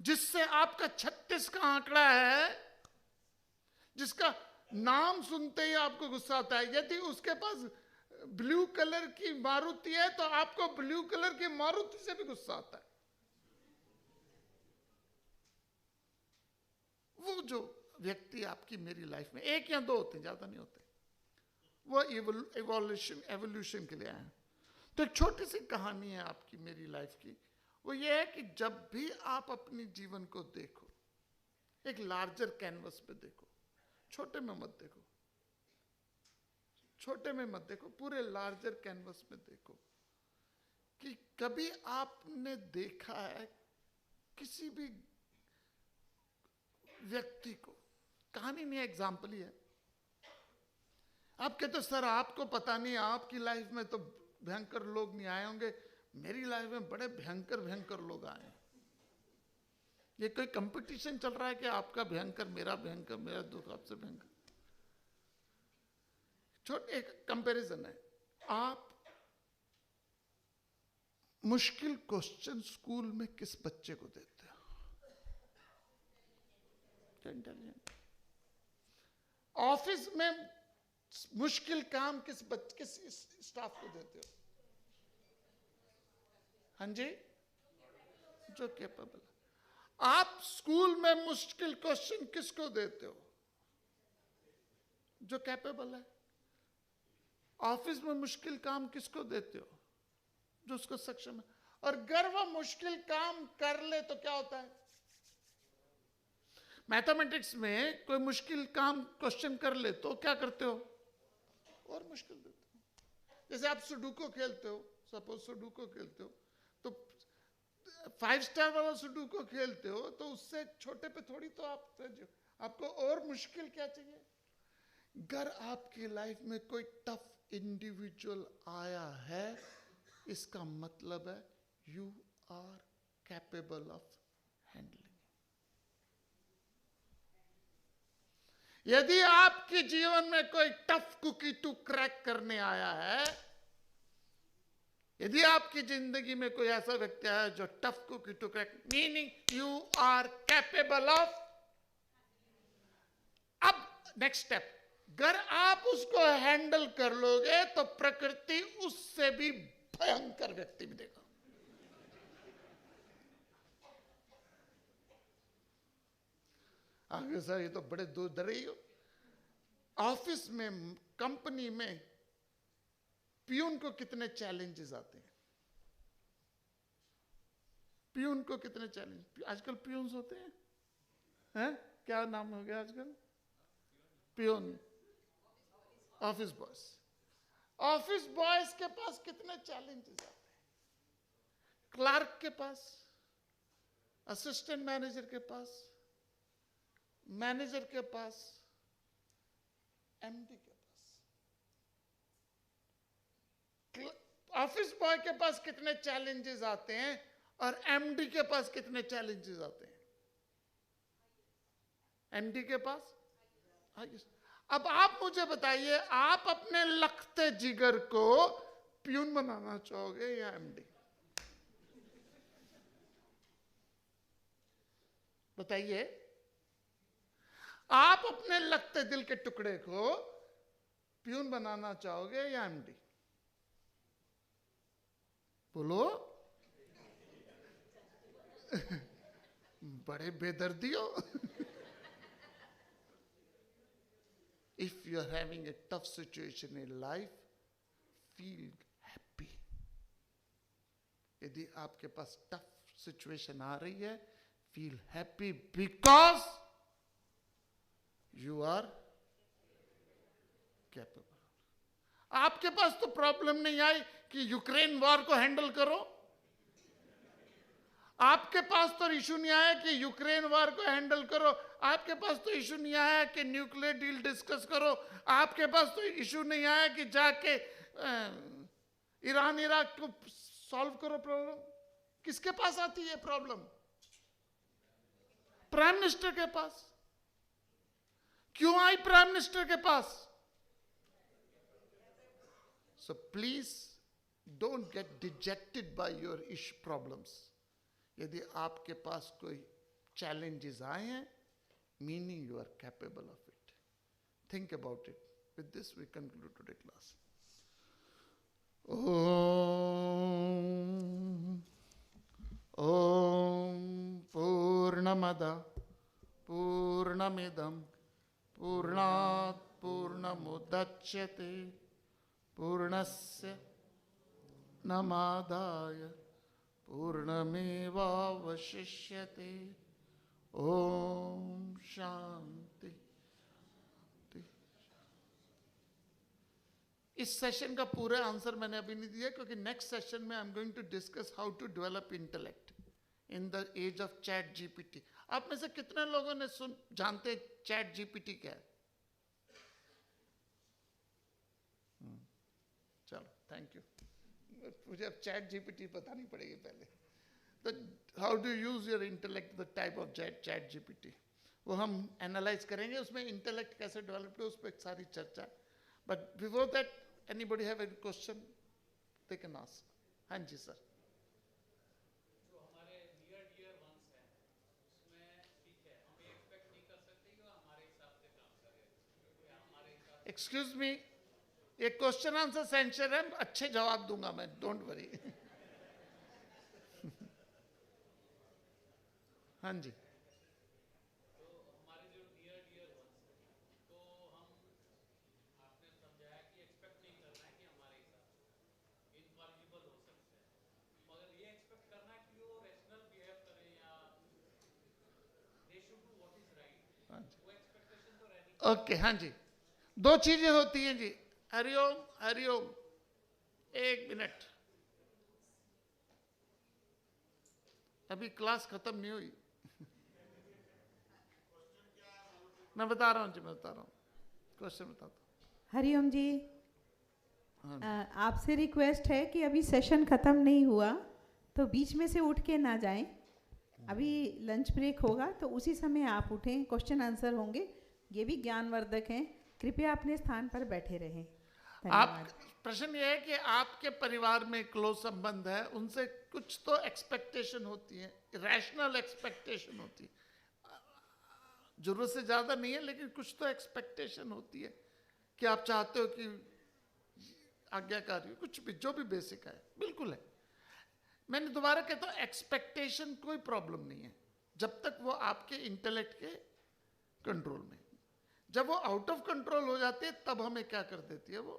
जिससे आपका 36 का आंकड़ा है, जिसका नाम सुनते ही आपको गुस्सा आता है। यदि उसके पास ब्लू कलर की मारुति है तो आपको ब्लू कलर की मारुति से भी गुस्सा आता है। वो जो व्यक्ति आपकी मेरी लाइफ में, 1 या 2 होते हैं, ज्यादा नहीं होते, वो एवोल्यूशन के लिए आए हैं। तो एक छोटी सी कहानी है आपकी मेरी लाइफ की। वो ये है कि जब भी आप अपने जीवन को देखो, एक लार्जर कैनवस पे देखो, छोटे में मत देखो, छोटे में मत देखो, पूरे लार्जर कैनवस में देखो कि कभी आपने देखा है किसी भी व्यक्ति को, कहानी नहीं है, एग्जाम्पल ही है। आप कहते हो सर आपको पता नहीं, आपकी लाइफ में तो भयंकर लोग नहीं आए होंगे, मेरी लाइफ में बड़े भयंकर भयंकर लोग आए। ये कोई कंपटीशन चल रहा है कि आपका भयंकर, मेरा भयंकर, मेरा दुख आपसे भयंकर? छोटे एक कंपैरिजन है। आप मुश्किल क्वेश्चन स्कूल में किस बच्चे को देते हो? इंटेलिजेंट। ऑफिस में मुश्किल काम किस स्टाफ को देते हो? हाँ जी, जो कैपेबल। आप स्कूल में मुश्किल क्वेश्चन किसको देते हो? जो कैपेबल है। ऑफिस में मुश्किल काम किसको देते हो? जो उसको सक्षम है। और अगर वो मुश्किल काम कर ले तो क्या होता है? मैथमेटिक्स में कोई मुश्किल काम क्वेश्चन कर ले तो क्या करते हो? और मुश्किल देते हो। जैसे आप सुडोकू खेलते हो, सपोज सुडोकू खेलते हो, तो 5 स्टार वाला सुडोकू खेलते हो तो उससे छोटे पे थोड़ी तो आपको और मुश्किल क्या चाहिए? अगर आपकी लाइफ में कोई टफ इंडिविजुअल आया है, इसका मतलब है you are capable of handling. यदि आपके जीवन में कोई टफ कुकी टू क्रैक करने आया है, यदि आपकी जिंदगी में कोई ऐसा व्यक्ति है जो tough cookie to crack, meaning you are capable of. अब नेक्स्ट स्टेप, अगर आप उसको हैंडल कर लोगे तो प्रकृति उससे भी भयंकर व्यक्ति भी देगा। आगे सर ये तो बड़े दूर दर ही हो। ऑफिस में, कंपनी में पियून को कितने चैलेंजेस आते हैं? पियून को कितने चैलेंज? आजकल पियून्स होते हैं, क्या नाम हो गया आजकल? Peon, office boys. Office boys के पास कितने चैलेंजेस आते हैं? क्लार्क के पास, असिस्टेंट मैनेजर के पास, मैनेजर के पास, एमडी के पास। ऑफिस बॉय के पास कितने चैलेंजेस आते हैं और एमडी के पास कितने चैलेंजेस आते हैं? एमडी के पास अब आप मुझे बताइए, आप अपने लखते जिगर को प्यून बनाना चाहोगे या एमडी? बताइए, आप अपने लगते दिल के टुकड़े को प्यून बनाना चाहोगे या एमडी? बोलो। बड़े बेदर्दी हो। If you are having a tough situation in life, feel happy. यदि आपके पास टफ सिचुएशन आ रही है, feel happy because you are capable. आपके पास तो प्रॉब्लम नहीं आई कि यूक्रेन वॉर को हैंडल करो। आपके पास तो इशू नहीं आया कि यूक्रेन वॉर को हैंडल करो। आपके पास तो इशू नहीं आया कि न्यूक्लियर डील डिस्कस करो। आपके पास तो इशू नहीं आया कि जाके ईरान इराक को सॉल्व करो प्रॉब्लम। किसके पास आती है प्रॉब्लम? प्राइम मिनिस्टर के पास। क्यों आई प्राइम मिनिस्टर के पास? So please don't get dejected by your issue problems. यदि आपके पास कोई challenges आए हैं, meaning you are capable of it. Think about it. With this we conclude today's class. Om Purnamada Purnamidam Purnat Purnamudachyate Purnasya Namadaya पूर्णमेवावशिष्यते। ओम शांति। इस session का पूरा answer मैंने अभी नहीं दिया, क्योंकि नेक्स्ट सेशन में I am going to discuss how to develop intellect in the age of ChatGPT. आप में से कितने लोगों ने जानते चैट जीपीटी क्या है? चलो, थैंक यू। मुझे अब चैट जीपीटी बतानी पड़ेगी पहले। तो how do use your intellect, the type of chat GPT, वो हम एनालाइज करेंगे। उसमें इंटेलेक्ट कैसे डेवलप हो, उस पर एक सारी चर्चा। But before that, anybody have any question they can ask. हाँ जी सर। जो हमारे नियर डियर वंस हैं, उसमें ठीक है, हम ये एक्सपेक्ट नहीं कर सकते कि वो हमारे हिसाब से काम करे या हमारे हिसाब से। एक्सक्यूज मी, ये क्वेश्चन आंसर सेंशन है, अच्छे जवाब दूंगा मैं, डोंट वरी। हाँ जी। तो हमारे जो नियर डियर वंस हैं, तो हम, आपने समझाया कि एक्सपेक्ट नहीं करना है कि हमारे हिसाब से इनफॉर्मेबल हो सकते हैं, मगर ये एक्सपेक्ट करना है कि वो रैशनल बिहेव करें या they should do what is right. वो एक्सपेक्टेशन तो रहनी। ओके, हाँ जी। दो चीजें होती हैं जी। हरिओम हरिओम, एक मिनट, अभी क्लास खत्म नहीं हुई। मैं बता रहा हूँ जी, मैं बता रहा हूँ, क्वेश्चन बताता हूँ। हरिओम जी, हाँ। आपसे रिक्वेस्ट है कि अभी सेशन ख़त्म नहीं हुआ तो बीच में से उठ के ना जाएं। अभी लंच ब्रेक होगा तो उसी समय आप उठें, क्वेश्चन आंसर होंगे, ये भी ज्ञानवर्धक हैं। कृपया अपने स्थान पर बैठे रहें। आप, प्रश्न ये है कि आपके परिवार में क्लोज संबंध है, उनसे कुछ तो एक्सपेक्टेशन होती है, रैशनल एक्सपेक्टेशन होती है। जरूरत से ज्यादा नहीं है, लेकिन कुछ तो एक्सपेक्टेशन होती है कि आप चाहते हो कि आज्ञाकारी हो, कुछ भी, जो भी बेसिक है, बिल्कुल है। मैंने दोबारा कहता हूं, एक्सपेक्टेशन कोई प्रॉब्लम नहीं है जब तक वो आपके इंटेलेक्ट के कंट्रोल में। जब वो आउट ऑफ कंट्रोल हो जाती है, तब हमें क्या कर देती है, वो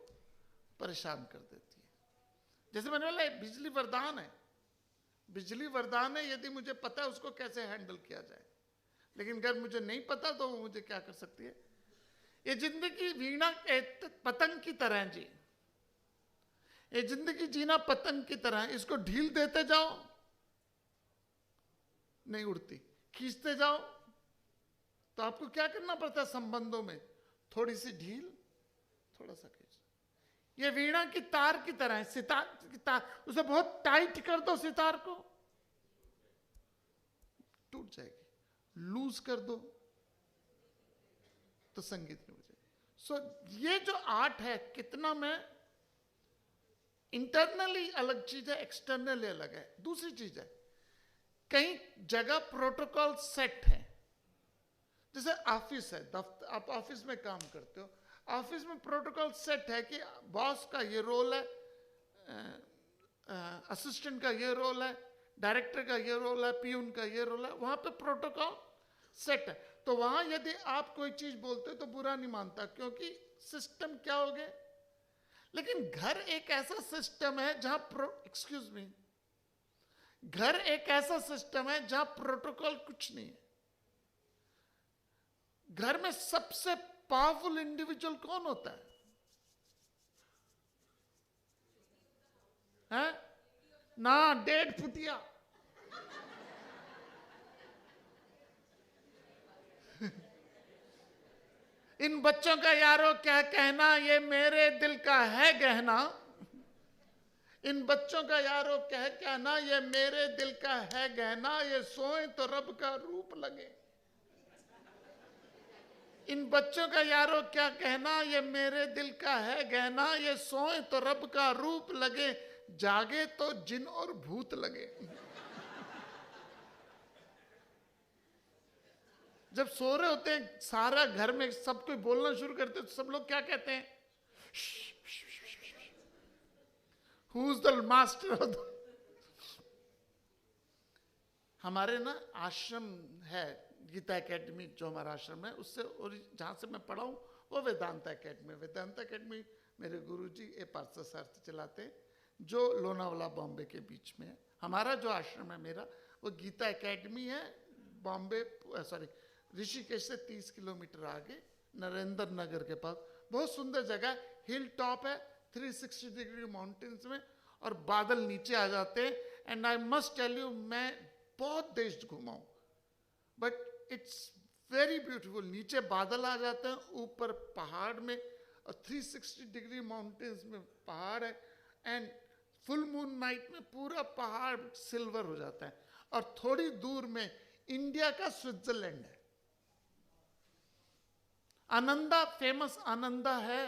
परेशान कर देती है। जैसे मैंने बोला, बिजली वरदान है, बिजली वरदान है यदि मुझे पता है उसको कैसे हैंडल किया जाए, लेकिन अगर मुझे नहीं पता तो वो मुझे क्या कर सकती है। ये जिंदगी वीणा पतंग की तरह है जी, ये जिंदगी जीना पतंग की तरह है। इसको ढील देते जाओ, नहीं उड़ती, खींचते जाओ तो आपको क्या करना पड़ता है संबंधों में, थोड़ी सी ढील, थोड़ा सा खींच। ये वीणा की तार की तरह है, सितार की तार, उसे बहुत टाइट कर दो सितार को टूट जाएगी, लूज कर दो तो संगीत नहीं बजेगा। सो ये जो आर्ट है, कितना में इंटरनली अलग चीज है, एक्सटर्नली अलग है। दूसरी चीज है, कई जगह प्रोटोकॉल सेट है, जैसे ऑफिस है, दफ्तर, आप ऑफिस में काम करते हो, ऑफिस में प्रोटोकॉल सेट है कि बॉस का ये रोल है, असिस्टेंट का ये रोल है, डायरेक्टर का ये रोल है, पीयून का ये रोल है, वहां पे प्रोटोकॉल सेट है। तो वहां यदि आप कोई चीज बोलते हो तो बुरा नहीं मानता, क्योंकि सिस्टम क्या हो गए। लेकिन घर एक ऐसा सिस्टम है जहां एक्सक्यूज मी, घर एक ऐसा सिस्टम है जहां प्रोटोकॉल कुछ नहीं है। घर में सबसे पावरफुल इंडिविजुअल कौन होता है? हैं? ना, 1.5 फुटिया। इन बच्चों का यारो क्या कहना, ये मेरे दिल का है गहना। इन बच्चों का यारो क्या कहना, ये मेरे दिल का है गहना, ये सोए तो रब का रूप लगे। इन बच्चों का यारो क्या कहना, ये मेरे दिल का है गहना, ये सोए तो रब का रूप लगे, जागे तो जिन और भूत लगे। जब सो रहे होते हैं, सारा घर में सब कोई बोलना शुरू करते हैं, तो सब लोग क्या कहते हैं? Who is the master of the. हमारे ना आश्रम है, गीता एकेडमी जो हमारा आश्रम है, उससे और जहाँ से मैं पढ़ा हूँ वो वेदांता एकेडमी। वेदांता एकेडमी मेरे गुरुजी ए पार्थसारथी चलाते हैं, जो लोनावाला बॉम्बे के बीच में है। हमारा जो आश्रम है मेरा, वो गीता एकेडमी है, बॉम्बे सॉरी ऋषिकेश से 30 किलोमीटर आगे नरेंद्र नगर के पास। बहुत सुंदर जगह, हिल टॉप है, 360 डिग्री माउंटेन्स में, और बादल नीचे आ जाते हैं। And I must tell you, मैं बहुत देश घुमा हूं, बट इट्स वेरी ब्यूटीफुल। नीचे बादल आ जाते हैं, ऊपर पहाड़ में, और 360 डिग्री माउंटेन्स में पहाड़ है, एंड फुल मून नाइट में पूरा पहाड़ सिल्वर हो जाता है। और थोड़ी दूर में इंडिया का स्विट्जरलैंड है, आनंदा, फेमस आनंदा है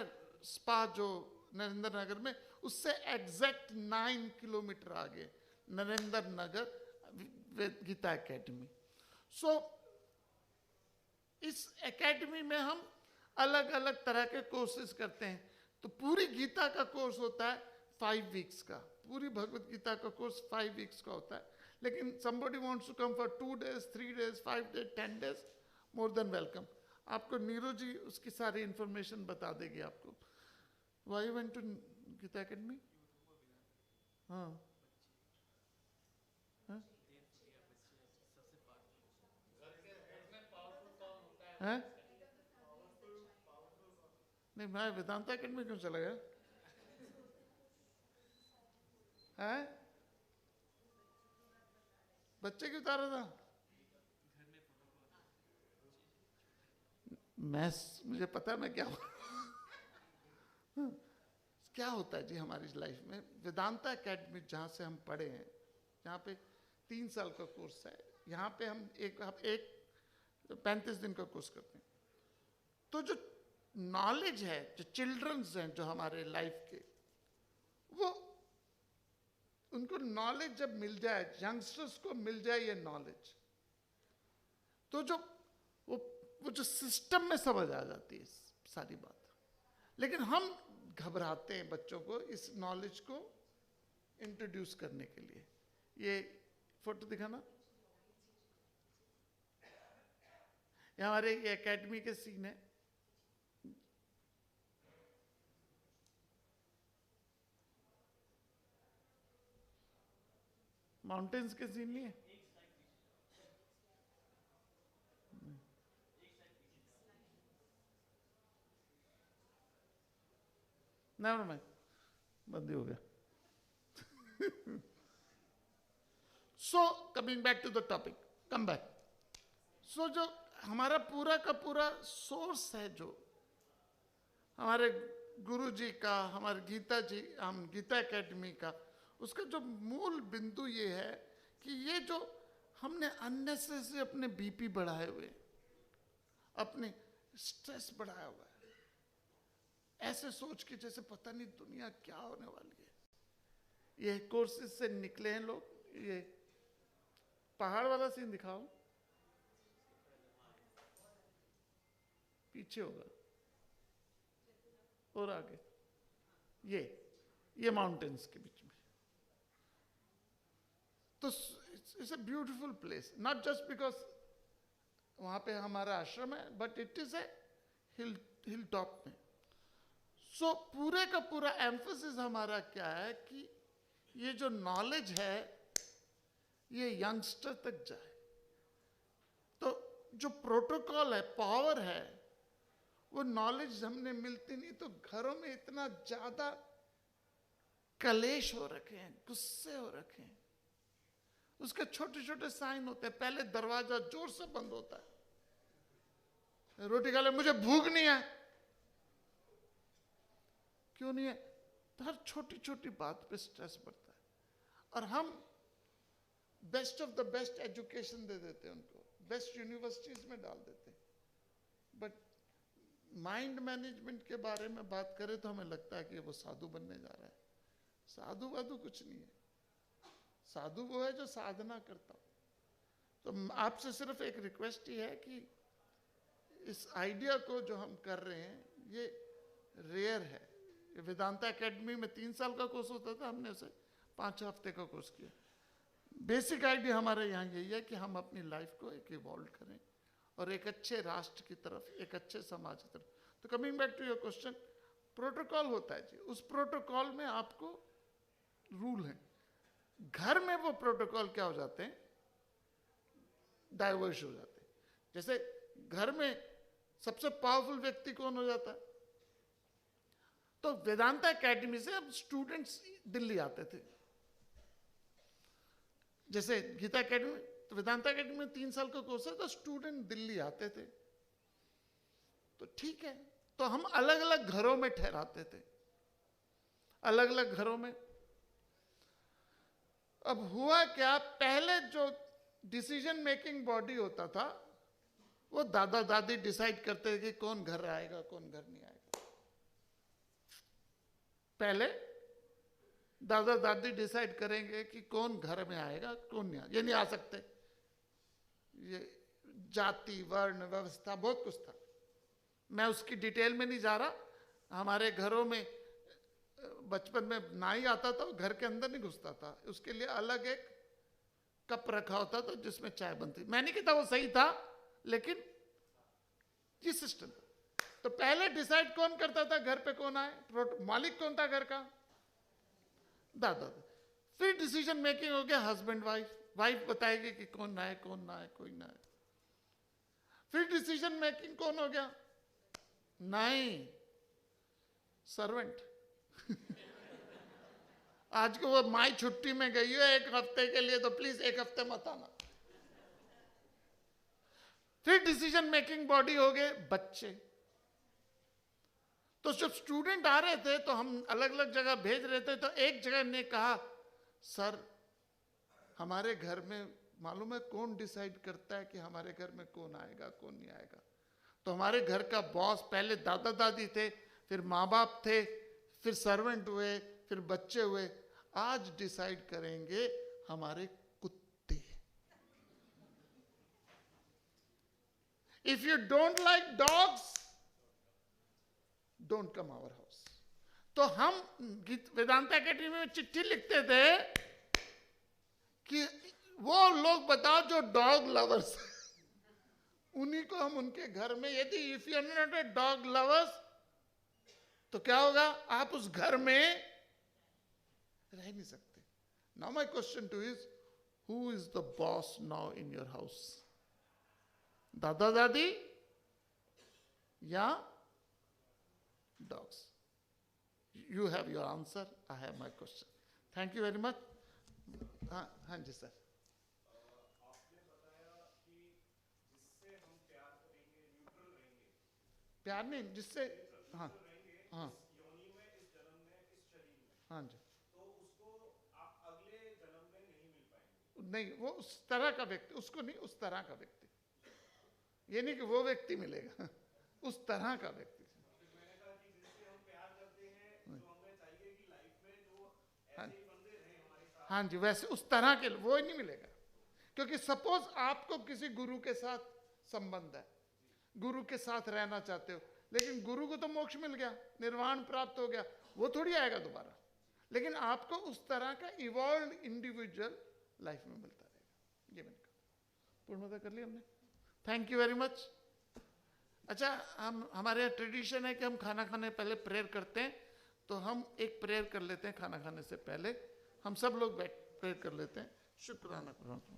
स्पा जो नरेंद्र नगर में, उससे एग्जैक्ट 9 किलोमीटर आगे नरेंद्र नगर गीता एकेडमी। सो इस एकेडमी में हम अलग अलग तरह के कोर्सेज करते हैं। तो पूरी गीता का कोर्स होता है 5 वीक्स का, पूरी भगवत गीता का कोर्स 5 वीक्स का होता है। लेकिन somebody wants to come for 2 days, 3 days, 5 days, 10 days, more than welcome। आपको नीरू जी उसकी सारी इंफॉर्मेशन बता देगी आपको। Why you went to Gita academy? हाँ, हाँ? हैं? नहीं, मैं वेदांता एकेडमी क्यों चला गया? हैं? बच्चे क्यों उतारा था? मुझे पता है मैं क्या क्या होता है जी हमारी लाइफ में। वेदांता एकेडमी जहाँ से हम पढ़े हैं, जहाँ पे 3 साल का कोर्स है, यहाँ पे हम एक 35 दिन का कोर्स करते हैं। तो जो नॉलेज है, जो चिल्ड्रंस हैं जो हमारे लाइफ के, वो उनको नॉलेज जब मिल जाए, यंगस्टर्स को मिल जाए ये नॉलेज, तो जो वो जो सिस्टम में समझ आ जाती है सारी बात। लेकिन हम घबराते हैं बच्चों को इस नॉलेज को इंट्रोड्यूस करने के लिए। ये फोटो दिखाना, ये हमारे ये एकेडमी के सीन है। माउंटेन्स के सीन नहीं है? नेवर माइंड, बंद हो गया। So coming back to the topic, come back. So जो हमारा पूरा का पूरा सोर्स है, जो हमारे गुरु जी का, हमारे गीता जी, हम गीता एकेडमी का, उसका जो मूल बिंदु ये है कि ये जो हमने अननेसेसरी अपने बीपी बढ़ाए हुए, अपने स्ट्रेस बढ़ाया हुआ है, ऐसे सोच के जैसे पता नहीं दुनिया क्या होने वाली है। ये कोर्सेज से निकले हैं लोग। ये पहाड़ वाला सीन दिखाओ, पीछे होगा और आगे, ये माउंटेन्स के बीच में। तो it's a beautiful place, not just because वहां पे हमारा आश्रम है, but it is a hill top में। सो पूरे का पूरा एम्फोसिस हमारा क्या है कि ये जो नॉलेज है ये यंगस्टर तक जाए। तो जो प्रोटोकॉल है, पावर है, वो नॉलेज हमने मिलती नहीं, तो घरों में इतना ज्यादा कलेश हो रखे हैं, गुस्से हो रखे हैं। उसके छोटे छोटे साइन होते हैं। पहले दरवाजा जोर से बंद होता है, रोटी खा ले, मुझे भूख नहीं है। क्यों नहीं है? तो हर छोटी छोटी बात पे स्ट्रेस बढ़ता है। और हम best of the best education दे देते हैं उनको, बेस्ट यूनिवर्सिटीज में डाल देते हैं, बट माइंड मैनेजमेंट के बारे में बात करें तो हमें लगता है कि वो साधु बनने जा रहा है। साधु वाधु कुछ नहीं है। साधु वो है जो साधना करता हो। तो आपसे सिर्फ एक रिक्वेस्ट ही है कि इस आइडिया को जो हम कर रहे हैं ये रेयर है। वेदांता एकेडमी में 3 साल का कोर्स होता था, हमने उसे 5 हफ्ते का कोर्स किया। बेसिक आइडिया हमारे यहाँ यही है कि हम अपनी लाइफ को एक इवॉल्व करें और एक अच्छे राष्ट्र की तरफ, एक अच्छे समाज की तरफ। तो coming back to your question, protocol होता है जी, उस प्रोटोकॉल में आपको रूल है। घर में वो प्रोटोकॉल क्या हो जाते हैं, डाइवर्स हो जाते हैं। जैसे घर में सबसे पावरफुल व्यक्ति कौन हो जाता है? तो वेदांता एकेडमी से अब स्टूडेंट्स दिल्ली आते थे। जैसे गीता एकेडमी, तो वेदांता एकेडमी में 3 साल का कोर्स है, तो स्टूडेंट दिल्ली आते थे। तो ठीक है, तो हम अलग अलग घरों में ठहराते थे, अलग अलग घरों में। अब हुआ क्या, पहले जो डिसीजन मेकिंग बॉडी होता था वो दादा दादी डिसाइड करते थे कि कौन घर आएगा कौन घर नहीं आएगा। पहले दादा दादी डिसाइड करेंगे कि कौन घर में आएगा कौन नहीं आएगा। ये नहीं आ सकते, ये जाति वर्ण व्यवस्था बहुत कुछ था, मैं उसकी डिटेल में नहीं जा रहा। हमारे घरों में बचपन में नाई आता था, घर के अंदर नहीं घुसता था, उसके लिए अलग एक कप रखा होता था जिसमें चाय बनती। मैं नहीं कहता वो सही था, लेकिन ये सिस्टम। तो पहले डिसाइड कौन करता था घर पे कौन आए, मालिक कौन था घर का? दादा। फिर डिसीजन मेकिंग हो गया हस्बैंड वाइफ, वाइफ बताएगी कि कौन आए कौन ना आए, कोई ना आए। फिर डिसीजन मेकिंग कौन हो गया? नहीं, सर्वेंट। आज को वो माई छुट्टी में गई हो 1 हफ्ते के लिए, तो प्लीज 1 हफ्ते मत आना। फिर डिसीजन मेकिंग बॉडी हो गए बच्चे। तो जब स्टूडेंट आ रहे थे तो हम अलग अलग जगह भेज रहे थे, तो एक जगह ने कहा, सर हमारे घर में मालूम है कौन डिसाइड करता है कि हमारे घर में कौन आएगा कौन नहीं आएगा? तो हमारे घर का बॉस पहले दादा दादी थे, फिर माँ बाप थे, फिर सर्वेंट हुए, फिर बच्चे हुए। आज डिसाइड करेंगे हमारे कुत्ते। If you don't like dogs, don't come our house. तो हम वेदांता एकेडमी में चिट्ठी लिखते थे कि वो लोग बताओ जो डॉग लवर्स, उन्हीं को हम उनके घर में, यदि if you are not a dog lovers तो क्या होगा, आप उस घर में रह नहीं सकते। Now my question two is, who is the boss now in your house? दादा दादी या dogs? You have your answer, I have my question. Thank you very much. हाँ जी सर। आपने बताया कि जिससे हम प्यार करेंगे, न्यूट्रल रहेंगे, प्यार नहीं, जिससे हाँ रहेंगे, हाँ यौन हाँ जी, तो उसको आप अगले जन्म में नहीं मिल पाएंगे। नहीं वो उस तरह का व्यक्ति, उसको नहीं, उस तरह का व्यक्ति, ये नहीं कि वो व्यक्ति मिलेगा, उस तरह का व्यक्ति। फिर मैंने कहा कि जिससे हम प्यार करते हैं, जो हमें चाहिए कि लाइफ में जो हाँ। ऐसे ही बंदे रहे हमारे साथ। हाँ जी, वैसे उस तरह के वो ही नहीं मिलेगा। क्योंकि सपोज आपको किसी गुरु के साथ संबंध है, गुरु के साथ रहना चाहते हो, लेकिन गुरु को तो मोक्ष मिल गया, निर्वाण प्राप्त हो गया, वो थोड़ी आएगा दोबारा। लेकिन आपको उस तरह का इवॉल्व इंडिविजुअल लाइफ में मिलता रहेगा। ये मैंने कहा। पूर्णता कर लिया हमने। Thank you very much. अच्छा, हम हमारे यहाँ ट्रेडिशन है कि हम खाना खाने पहले प्रेयर करते हैं, तो हम एक प्रेयर कर लेते हैं खाना खाने से पहले। हम सब लोग बैठ प्रेयर कर लेते हैं। शुक्राना परमात्मा।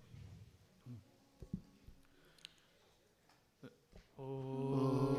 ओ